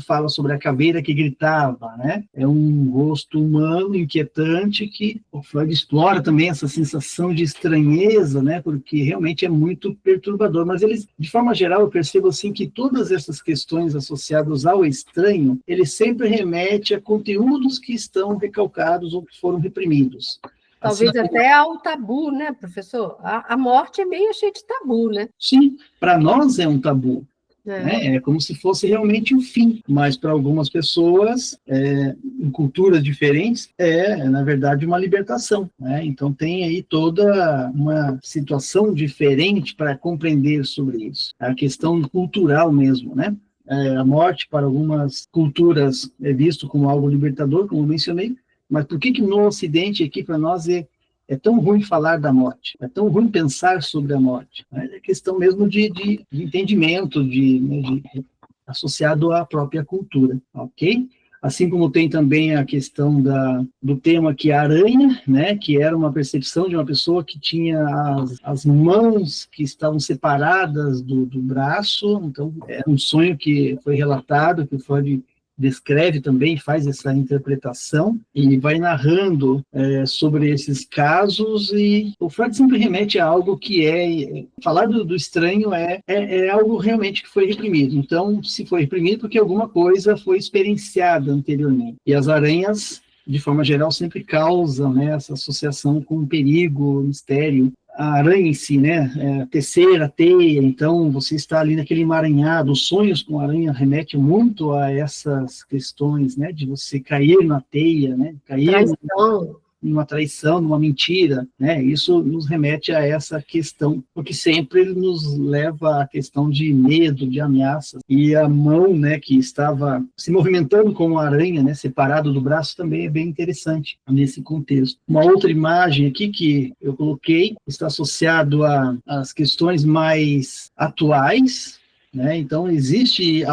fala sobre a caveira que gritava, né? É um rosto humano inquietante que o Freud explora também essa sensação de estranheza, né? Porque realmente é muito perturbador, mas eles, de forma geral, eu percebo assim que todas essas questões associadas ao estranho, ele sempre remete a conteúdos que estão recalcados ou que foram reprimidos. Talvez assim, até ao tabu, né, professor? A morte é meio cheia de tabu, né? Sim, para nós é um tabu, né? É como se fosse realmente o fim, mas para algumas pessoas, em culturas diferentes, na verdade, uma libertação, né? Então tem aí toda uma situação diferente para compreender sobre isso. A questão cultural mesmo, né? A morte, para algumas culturas, é visto como algo libertador, como eu mencionei, mas por que no Ocidente, aqui para nós, é tão ruim falar da morte, é tão ruim pensar sobre a morte? É questão mesmo de entendimento, associado à própria cultura, ok? Assim como tem também a questão do tema que é a aranha, né, que era uma percepção de uma pessoa que tinha as mãos que estavam separadas do braço, então é um sonho que foi relatado, que o Freud descreve também, faz essa interpretação e vai narrando sobre esses casos, e o Freud sempre remete a algo que falar do estranho é algo realmente que foi reprimido. Então, se foi reprimido, porque alguma coisa foi experienciada anteriormente. E as aranhas, de forma geral, sempre causam, né, essa associação com perigo, mistério. A aranha em si, né, tecer a teia, então você está ali naquele emaranhado. Os sonhos com a aranha remetem muito a essas questões, né, de você cair na teia, né, cair numa traição, numa mentira, né, isso nos remete a essa questão, porque sempre ele nos leva à questão de medo, de ameaças, e a mão, né, que estava se movimentando como uma aranha, né, separado do braço, também é bem interessante nesse contexto. Uma outra imagem aqui que eu coloquei está associado às questões mais atuais, né? Então, existe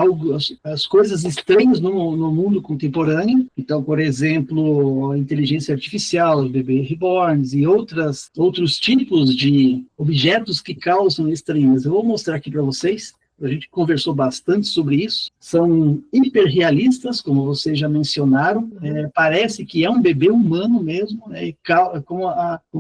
as coisas estranhas no mundo contemporâneo. Então, por exemplo, a inteligência artificial, o bebê reborn e outros tipos de objetos que causam estranheza. Eu vou mostrar aqui para vocês. A gente conversou bastante sobre isso. São hiperrealistas, como vocês já mencionaram. Parece que é um bebê humano mesmo, né? E como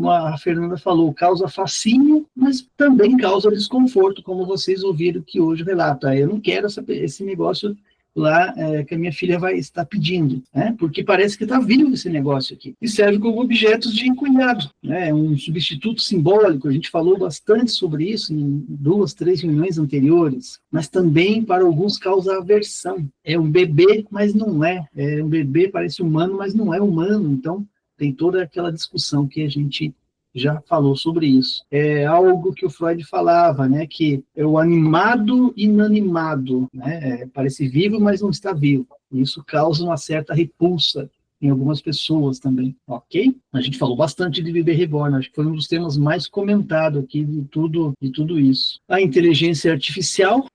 a Fernanda falou, causa fascínio, mas também causa desconforto, como vocês ouviram que hoje relata. Eu não quero esse negócio lá que a minha filha vai estar pedindo, né? Porque parece que está vivo esse negócio aqui. E serve como objetos de cuidado, né? Um substituto simbólico. A gente falou bastante sobre isso em 2, 3 reuniões anteriores, mas também para alguns causa aversão. É um bebê, mas não é. É um bebê, parece humano, mas não é humano. Então, tem toda aquela discussão que a gente já falou sobre isso. É algo que o Freud falava, né, que é o animado inanimado, né, parece vivo, mas não está vivo. Isso causa uma certa repulsa em algumas pessoas também, ok? A gente falou bastante de bebê reborn, acho que foi um dos temas mais comentados aqui de tudo isso. A inteligência artificial,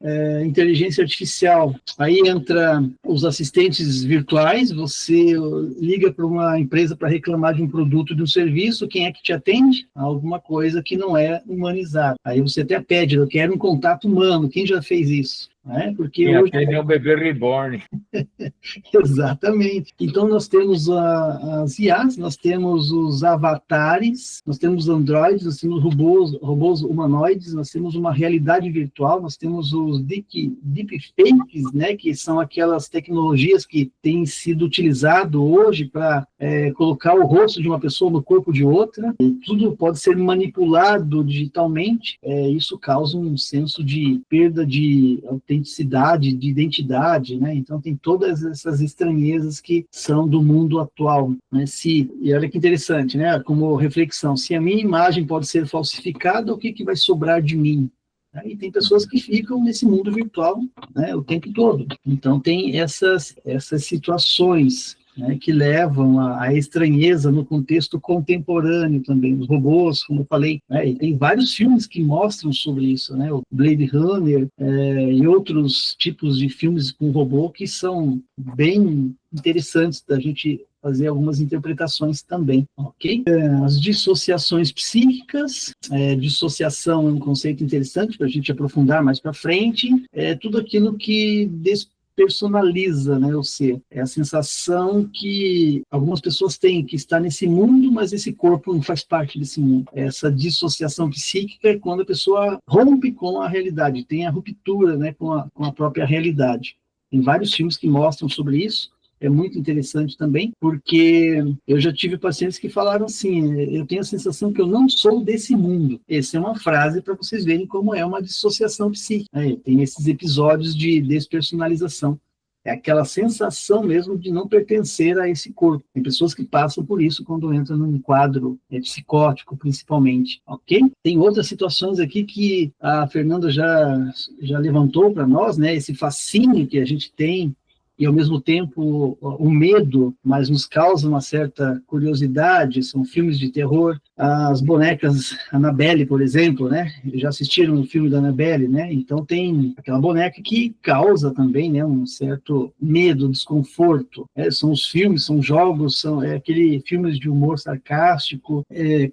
aí entra os assistentes virtuais, você liga para uma empresa para reclamar de um produto, de um serviço, quem é que te atende? Alguma coisa que não é humanizada. Aí você até pede, eu quero um contato humano, quem já fez isso? Porque quem hoje atende é o bebê reborn. Exatamente. Então, nós temos as IAs, nós temos os avatares, nós temos androides, nós temos robôs humanoides, nós temos uma realidade virtual, nós temos os deepfakes, né, que são aquelas tecnologias que têm sido utilizado hoje para colocar o rosto de uma pessoa no corpo de outra. E tudo pode ser manipulado digitalmente. Isso causa um senso de perda de autenticidade, de identidade, né? Então tem todas essas estranhezas que são do mundo atual, né? E olha que interessante, né? Como reflexão, se a minha imagem pode ser falsificada, o que vai sobrar de mim? E tem pessoas que ficam nesse mundo virtual, né, o tempo todo. Então tem essas situações, né, que levam à estranheza no contexto contemporâneo também. Os robôs, como eu falei, né, e tem vários filmes que mostram sobre isso, né, o Blade Runner e outros tipos de filmes com robô que são bem interessantes da gente fazer algumas interpretações também, ok? As dissociações psíquicas, dissociação é um conceito interessante para a gente aprofundar mais para frente, tudo aquilo que personaliza, né, o ser. É a sensação que algumas pessoas têm, que está nesse mundo, mas esse corpo não faz parte desse mundo. Essa dissociação psíquica é quando a pessoa rompe com a realidade, tem a ruptura, né, com a própria realidade. Tem vários filmes que mostram sobre isso, é muito interessante também, porque eu já tive pacientes que falaram assim, eu tenho a sensação que eu não sou desse mundo. Essa é uma frase para vocês verem como é uma dissociação psíquica. Tem esses episódios de despersonalização. É aquela sensação mesmo de não pertencer a esse corpo. Tem pessoas que passam por isso quando entram num quadro psicótico, principalmente, ok? Tem outras situações aqui que a Fernanda já levantou para nós, né? Esse fascínio que a gente tem e, ao mesmo tempo, o medo, mas nos causa uma certa curiosidade. São filmes de terror. As bonecas Annabelle, por exemplo, né? Já assistiram o filme da Annabelle, né? Então tem aquela boneca que causa também, né, um certo medo, desconforto. São os filmes, são jogos, são aqueles filmes de humor sarcástico,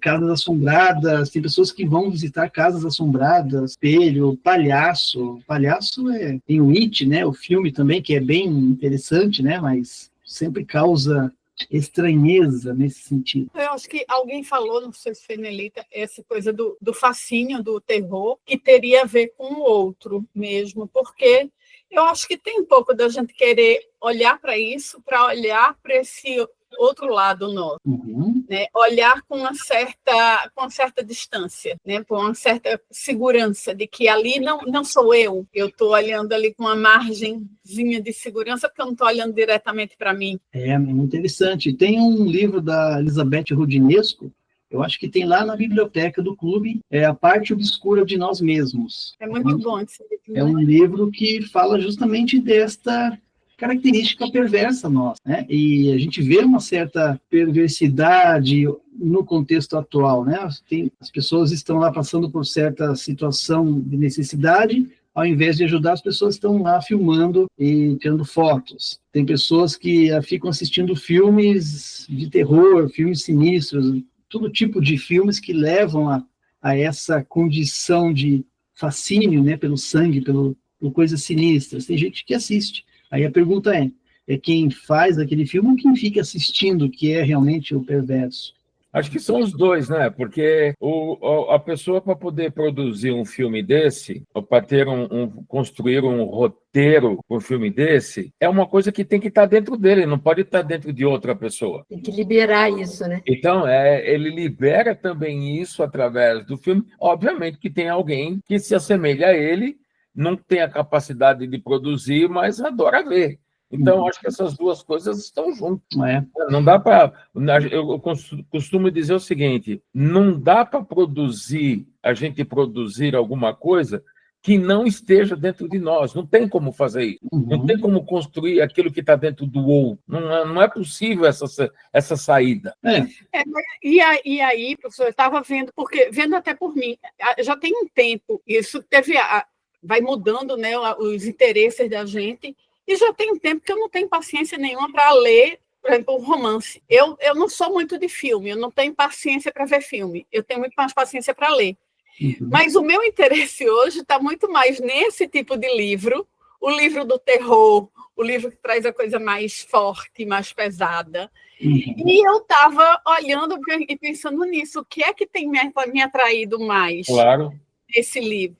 casas assombradas. Tem pessoas que vão visitar casas assombradas, espelho, palhaço. Palhaço tem o It, né? O filme também, que é bem interessante, né? Mas sempre causa estranheza nesse sentido. Eu acho que alguém falou, não sei se foi Nelita, essa coisa do fascínio do terror, que teria a ver com o outro mesmo, porque eu acho que tem um pouco da gente querer olhar para isso, para olhar para esse outro lado nosso, né? Olhar com uma certa distância, né? Com uma certa segurança de que ali não sou eu estou olhando ali com uma margenzinha de segurança, porque eu não estou olhando diretamente para mim. É muito interessante. Tem um livro da Elizabeth Rudinesco, eu acho que tem lá na biblioteca do clube, A Parte Obscura de Nós Mesmos. É muito bom esse livro, né? É um livro que fala justamente desta característica perversa nossa, né? E a gente vê uma certa perversidade no contexto atual, né? As pessoas estão lá passando por certa situação de necessidade, ao invés de ajudar, as pessoas estão lá filmando e tirando fotos. Tem pessoas que ficam assistindo filmes de terror, filmes sinistros, todo tipo de filmes que levam a essa condição de fascínio, né, pelo sangue, por coisas sinistras. Tem gente que assiste. Aí a pergunta é quem faz aquele filme ou quem fica assistindo que é realmente o perverso? Acho que são os dois, né? Porque a pessoa, para poder produzir um filme desse, ou para ter construir um roteiro para um filme desse, é uma coisa que tem que estar dentro dele, não pode estar dentro de outra pessoa. Tem que liberar isso, né? Então, ele libera também isso através do filme. Obviamente que tem alguém que se assemelha a ele, não tem a capacidade de produzir, mas adora ver. Então, acho que essas duas coisas estão juntas. Não dá para... Eu costumo dizer o seguinte, não dá para a gente produzir alguma coisa que não esteja dentro de nós. Não tem como fazer isso. Não tem como construir aquilo que está dentro do outro. Não é possível essa saída. E aí, professor, eu estava vendo até por mim, já tem um tempo, isso vai mudando, né, os interesses da gente, e já tem um tempo que eu não tenho paciência nenhuma para ler, por exemplo, um romance. Eu não sou muito de filme, eu não tenho paciência para ver filme, eu tenho muito mais paciência para ler. Mas o meu interesse hoje está muito mais nesse tipo de livro, o livro do terror, o livro que traz a coisa mais forte, mais pesada. E eu estava olhando e pensando nisso, o que é que tem me atraído mais? Claro.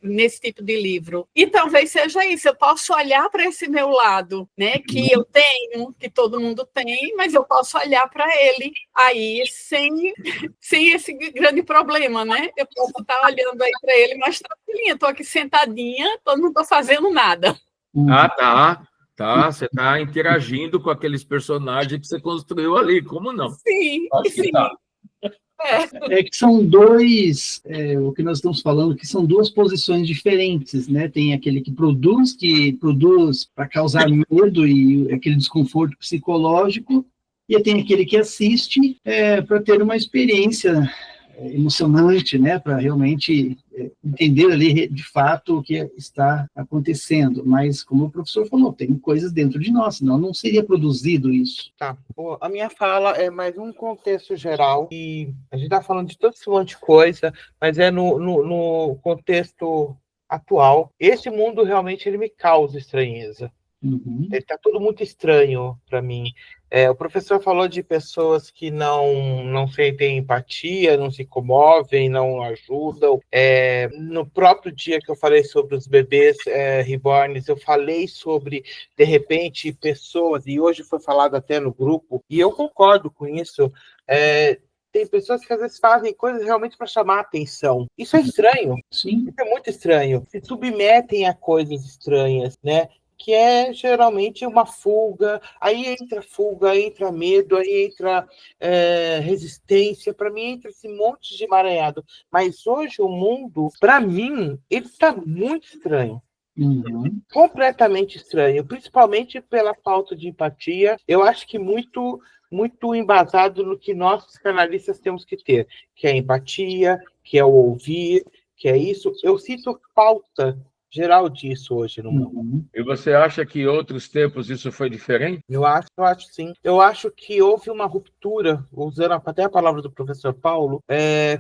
Nesse tipo de livro. E talvez seja isso, eu posso olhar para esse meu lado, né, que eu tenho, que todo mundo tem, mas eu posso olhar para ele aí sem esse grande problema, né? Eu posso estar olhando aí para ele mais tranquilinha, estou aqui sentadinha, não estou fazendo nada. Tá, você está interagindo com aqueles personagens que você construiu ali, como não? Sim, sim. Tá. Que são dois, o que nós estamos falando, que são duas posições diferentes, né? Tem aquele que produz para causar medo e aquele desconforto psicológico, e tem aquele que assiste para ter uma experiência emocionante, né? Para realmente entender ali de fato o que está acontecendo. Mas, como o professor falou, tem coisas dentro de nós, senão não seria produzido isso. Tá. A minha fala é mais um contexto geral, e a gente está falando de todo esse monte de coisa, mas é no contexto atual. Esse mundo realmente ele me causa estranheza. Ele está tudo muito estranho para mim. O professor falou de pessoas que não sentem empatia, não se comovem, não ajudam. No próprio dia que eu falei sobre os bebês reborns, eu falei sobre, de repente, pessoas, e hoje foi falado até no grupo, e eu concordo com isso, tem pessoas que às vezes fazem coisas realmente para chamar a atenção. Isso é estranho. Sim. Isso é muito estranho. Se submetem a coisas estranhas, né? Que é geralmente uma fuga, aí entra medo, aí entra resistência, para mim entra esse monte de emaranhado. Mas hoje o mundo, para mim, ele está muito estranho. Uhum. Completamente estranho, principalmente pela falta de empatia. Eu acho que muito embasado no que nós, psicanalistas, temos que ter, que é a empatia, que é o ouvir, que é isso. Eu sinto falta geral disso hoje no mundo. Uhum. E você acha que em outros tempos isso foi diferente? Eu acho sim. Eu acho que houve uma ruptura, usando até a palavra do professor Paulo,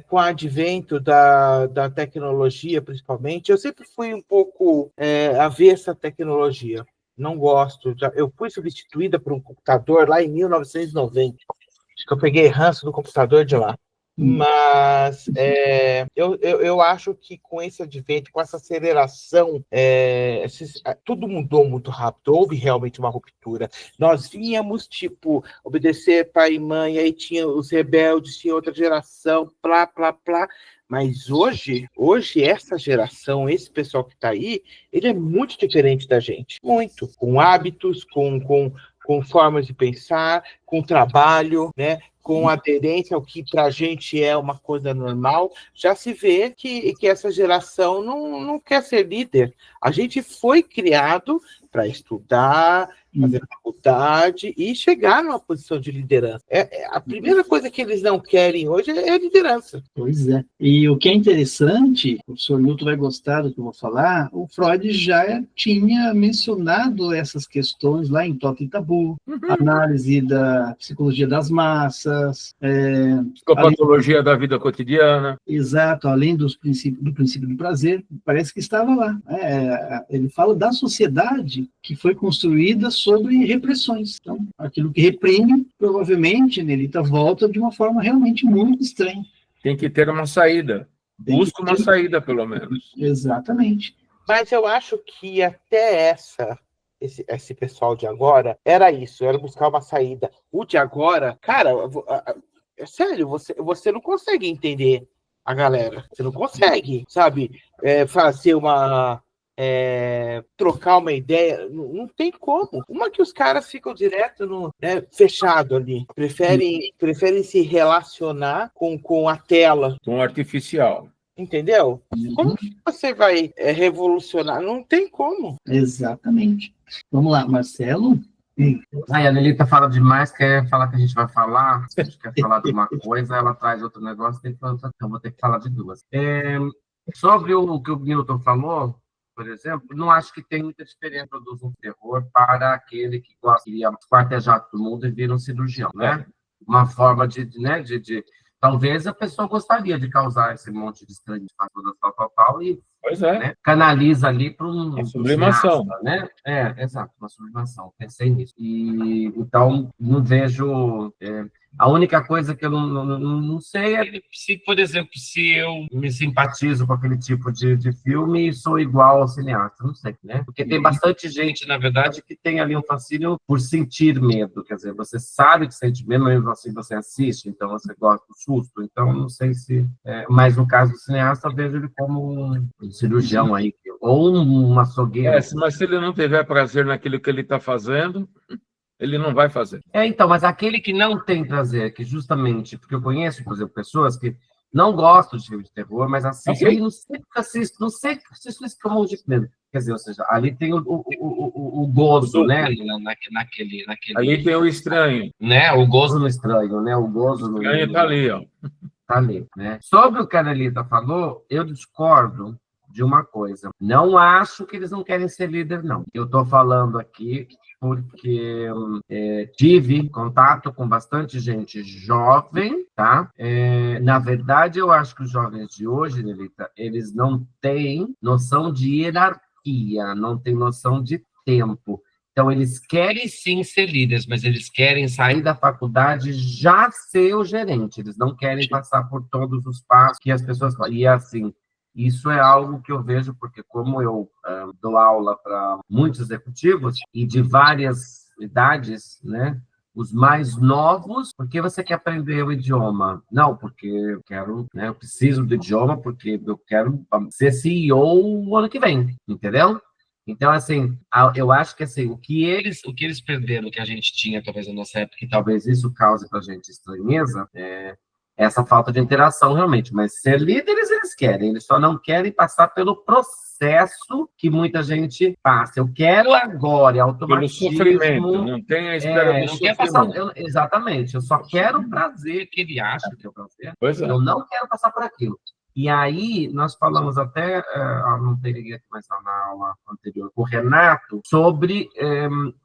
com o advento da tecnologia, principalmente. Eu sempre fui um pouco avessa à tecnologia. Não gosto. Eu fui substituída por um computador lá em 1990. Acho que eu peguei ranço do computador de lá. Mas eu acho que com esse advento, com essa aceleração, tudo mudou muito rápido. Houve realmente uma ruptura. Nós vínhamos, obedecer pai e mãe, aí tinha os rebeldes, tinha outra geração, plá. Mas hoje, essa geração, esse pessoal que está aí, ele é muito diferente da gente. Muito. Com hábitos, com formas de pensar, com trabalho, né? Com aderência ao que para a gente é uma coisa normal, já se vê que essa geração não quer ser líder. A gente foi criado para estudar, fazer faculdade e chegar numa posição de liderança. A primeira coisa que eles não querem hoje é liderança. Pois é. E o que é interessante, o professor Milton vai gostar do que eu vou falar, o Freud já tinha mencionado essas questões lá em Toque e Tabu, análise da psicologia das massas, Psicopatologia da vida cotidiana. Exato, além do princípio do prazer, parece que estava lá. Ele fala da sociedade que foi construída sobre repressões. Então, aquilo que reprime, provavelmente, Nelita, volta de uma forma realmente muito estranha. Tem que ter uma saída. Busca uma saída, pelo menos. Exatamente. Mas eu acho que até esse pessoal de agora era isso, era buscar uma saída. O de agora, cara, é sério, você não consegue entender a galera. Você não consegue, sabe? Fazer trocar uma ideia, não tem como. Uma que os caras ficam direto fechado ali, preferem se relacionar com a tela. Com o artificial. Entendeu? Como que você vai revolucionar? Não tem como. Exatamente. Vamos lá, Marcelo. A Nelita fala demais, quer falar que a gente vai falar, a gente quer falar de uma coisa, ela traz outro negócio, eu vou ter que falar de duas. Sobre o que o Milton falou, por exemplo, não acho que tem muita diferença do uso do terror para aquele que gosta de quartejar todo mundo e vira um cirurgião, né? Uma forma de talvez a pessoa gostaria de causar esse monte de estranho de tal, e né, canaliza ali para uma sublimação, né? Exato, uma sublimação. Pensei nisso. E então não vejo. A única coisa que eu não sei é se, por exemplo, se eu me simpatizo com aquele tipo de filme e sou igual ao cineasta, não sei, né? Porque tem bastante gente, na verdade, que tem ali um fascínio por sentir medo, quer dizer, você sabe que sente medo, mas assim você assiste, então você gosta do susto, então não sei se... mas no caso do cineasta, eu vejo ele como um cirurgião aí, ou um açougueiro. Mas se ele não tiver prazer naquilo que ele está fazendo... ele não vai fazer. Então, mas aquele que não tem prazer, que justamente, porque eu conheço, por exemplo, pessoas que não gostam de filme de terror, mas assistem, e não sei se isso como de medo. Quer dizer, ou seja, ali tem o gozo, né? Naquele... Ali tem o estranho. Né? O gozo no estranho, né? O gozo no... O estranho está ali, ó. Está ali, né? Sobre o que a Nelita falou, eu discordo de uma coisa. Não acho que eles não querem ser líder, não. Eu estou falando aqui porque tive contato com bastante gente jovem, tá? Na verdade, eu acho que os jovens de hoje, Nelita, eles não têm noção de hierarquia, não têm noção de tempo. Então, eles querem sim ser líderes, mas eles querem sair da faculdade já ser o gerente. Eles não querem passar por todos os passos que as pessoas... E assim, isso é algo que eu vejo, porque como eu dou aula para muitos executivos e de várias idades, né? Os mais novos, por que você quer aprender o idioma? Não, porque eu quero, né? Eu preciso do idioma porque eu quero ser CEO o ano que vem, entendeu? Então, assim, eu acho que assim, o que eles perderam, que a gente tinha, talvez, na nossa época, e talvez isso cause pra gente estranheza, é essa falta de interação, realmente. Mas ser líderes, eles querem, eles só não querem passar pelo processo que muita gente passa. Eu quero agora, é automatismo. Pelo sofrimento, não tem a espera do não sofrimento. quer passar, exatamente, eu só quero o prazer que ele acha que é o prazer. Pois é. Eu não quero passar por aquilo. E aí, nós falamos até, não teria aqui mais na aula anterior, com o Renato, sobre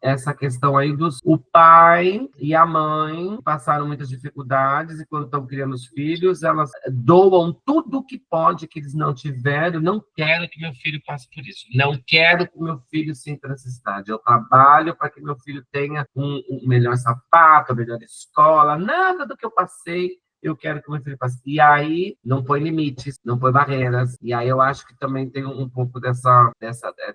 essa questão aí o pai e a mãe passaram muitas dificuldades e quando estão criando os filhos, elas doam tudo o que pode que eles não tiveram. Não quero que meu filho passe por isso. Não quero que meu filho sinta necessidade. Eu trabalho para que meu filho tenha um melhor sapato, a melhor escola, nada do que eu passei. Eu quero que o meu filho passe. E aí, não põe limites, não põe barreiras. E aí, eu acho que também tem um pouco dessa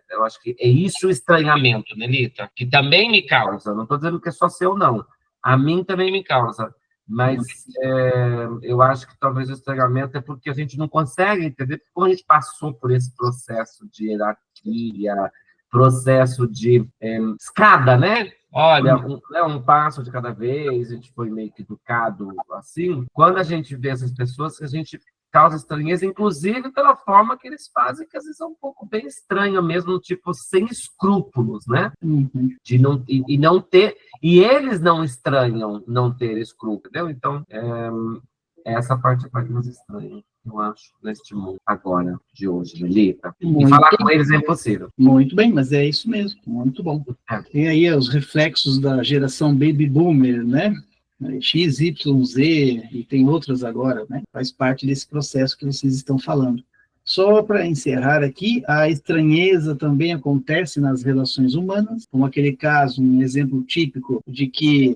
eu acho que é isso o estranhamento, né, Lita? Que também me causa. Não estou dizendo que é só seu, não. A mim também me causa. Mas eu acho que talvez o estranhamento é porque a gente não consegue entender. Porque como a gente passou por esse processo de hierarquia, processo de escada, né? Olha, um passo de cada vez, a gente foi meio que educado assim. Quando a gente vê essas pessoas, a gente causa estranheza, inclusive pela forma que eles fazem, que às vezes é um pouco bem estranha mesmo, tipo, sem escrúpulos, né? Uhum. De não ter... E eles não estranham não ter escrúpulos, entendeu? Então, essa parte é a parte mais estranha, eu acho, neste mundo agora, de hoje, Lita. E falar com eles é impossível. Muito bem, mas é isso mesmo, muito bom. Tem aí os reflexos da geração Baby Boomer, né? X, Y, Z, e tem outras agora, né? Faz parte desse processo que vocês estão falando. Só para encerrar aqui, a estranheza também acontece nas relações humanas, como aquele caso, um exemplo típico de que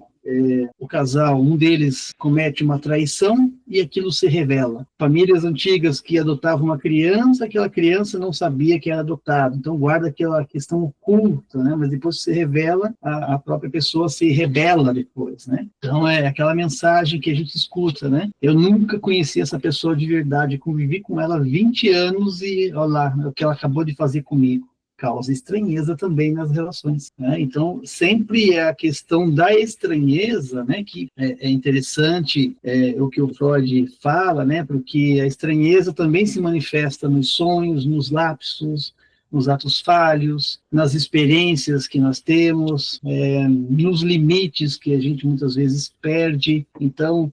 o casal, um deles comete uma traição e aquilo se revela. Famílias antigas que adotavam uma criança, aquela criança não sabia que era adotada, então guarda aquela questão oculta, né? Mas depois se revela, a própria pessoa se rebela depois, né? Então é aquela mensagem que a gente escuta, né? Eu nunca conheci essa pessoa de verdade, convivi com ela 20 anos e olha lá, o que ela acabou de fazer comigo. Causa estranheza também nas relações, né? Então, sempre é a questão da estranheza, né, que é interessante o que o Freud fala, né, porque a estranheza também se manifesta nos sonhos, nos lapsos, nos atos falhos, nas experiências que nós temos, nos limites que a gente muitas vezes perde. Então,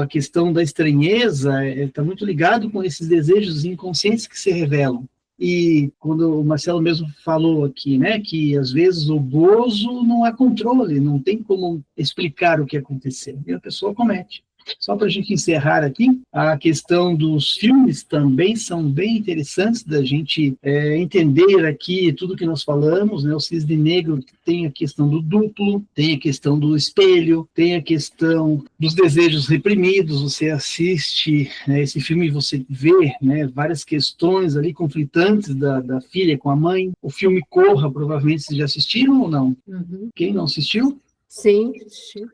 a questão da estranheza está muito ligado com esses desejos inconscientes que se revelam. E quando o Marcelo mesmo falou aqui, né, que às vezes o gozo não há controle, não tem como explicar o que aconteceu, e a pessoa comete. Só para a gente encerrar aqui, a questão dos filmes também são bem interessantes da gente entender aqui tudo que nós falamos, né? O Cisne Negro tem a questão do duplo, tem a questão do espelho, tem a questão dos desejos reprimidos. Você assiste esse filme e você vê, né, várias questões ali conflitantes da filha com a mãe. O filme Corra, provavelmente vocês já assistiram ou não? Uhum. Quem não assistiu? Sim, assisti.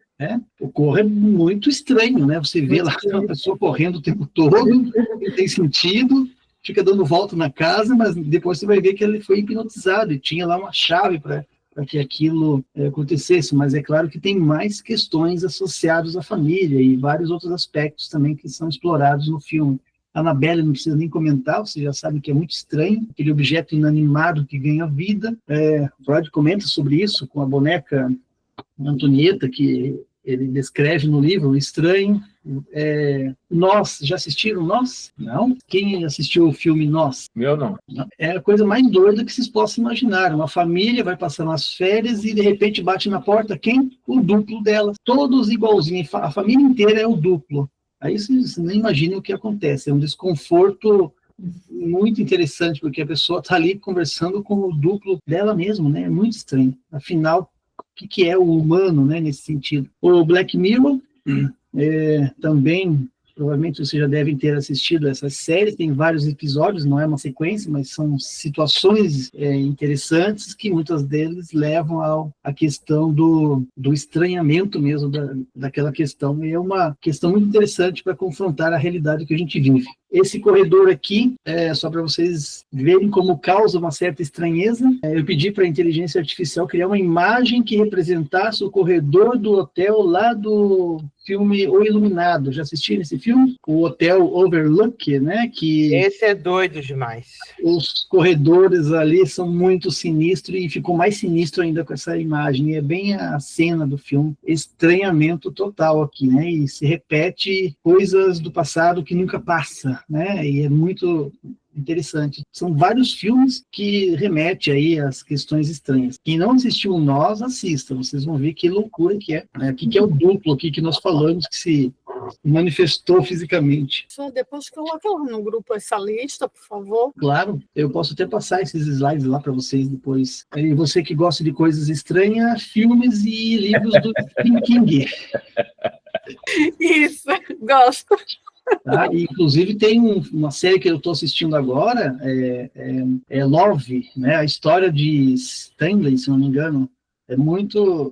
O Corra é muito estranho, né? Você vê lá uma pessoa correndo o tempo todo, não tem sentido, fica dando volta na casa, mas depois você vai ver que ele foi hipnotizado e tinha lá uma chave para que aquilo acontecesse. Mas é claro que tem mais questões associadas à família e vários outros aspectos também que são explorados no filme. A Annabelle não precisa nem comentar, você já sabe que é muito estranho, aquele objeto inanimado que ganha vida. Freud comenta sobre isso com a boneca Antonieta, que ele descreve no livro, Estranho. Nós, já assistiram Nós? Não? Quem assistiu o filme Nós? Eu não. É a coisa mais doida que vocês possam imaginar. Uma família vai passar umas férias e de repente bate na porta quem? O duplo dela. Todos igualzinhos, a família inteira é o duplo. Aí vocês nem imaginam o que acontece. É um desconforto muito interessante, porque a pessoa está ali conversando com o duplo dela mesma, né? É muito estranho. Afinal, o que é o humano, né, nesse sentido? O Black Mirror também, provavelmente vocês já devem ter assistido essa série, tem vários episódios, não é uma sequência, mas são situações interessantes que muitas deles levam à questão do estranhamento mesmo daquela questão, e é uma questão muito interessante para confrontar a realidade que a gente vive. Esse corredor aqui, só para vocês verem como causa uma certa estranheza, eu pedi para a inteligência artificial criar uma imagem que representasse o corredor do hotel lá do filme O Iluminado. Já assistiram esse filme? O Hotel Overlook, né? Esse é doido demais. Os corredores ali são muito sinistros e ficou mais sinistro ainda com essa imagem. E é bem a cena do filme. Estranhamento total aqui, né? E se repete coisas do passado que nunca passa, né? E é muito interessante. São vários filmes que remetem aí às questões estranhas. Quem não assistiu Nós, assista. Vocês vão ver que loucura que é. Né? O que é o duplo aqui que nós falamos que se manifestou fisicamente. Só depois coloca lá no grupo essa lista, por favor. Claro, eu posso até passar esses slides lá para vocês depois. E você que gosta de coisas estranhas, filmes e livros do Stephen King. Isso, gosto. Tá? E, inclusive tem uma série que eu estou assistindo agora, Love, né? A história de Stanley, se não me engano. É muito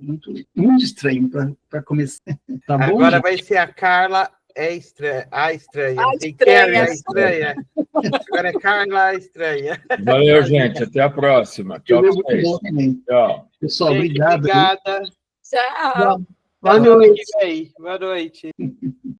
estranho para começar. Tá bom, agora gente? vai ser a Carla estranha. A estranha. Tem Carla estranha. Agora é Carla estranha. Valeu, gente. Até a próxima. Tchau. Muito bom também. Tchau. Pessoal, obrigado. Obrigada. Tchau. Boa noite. Boa noite.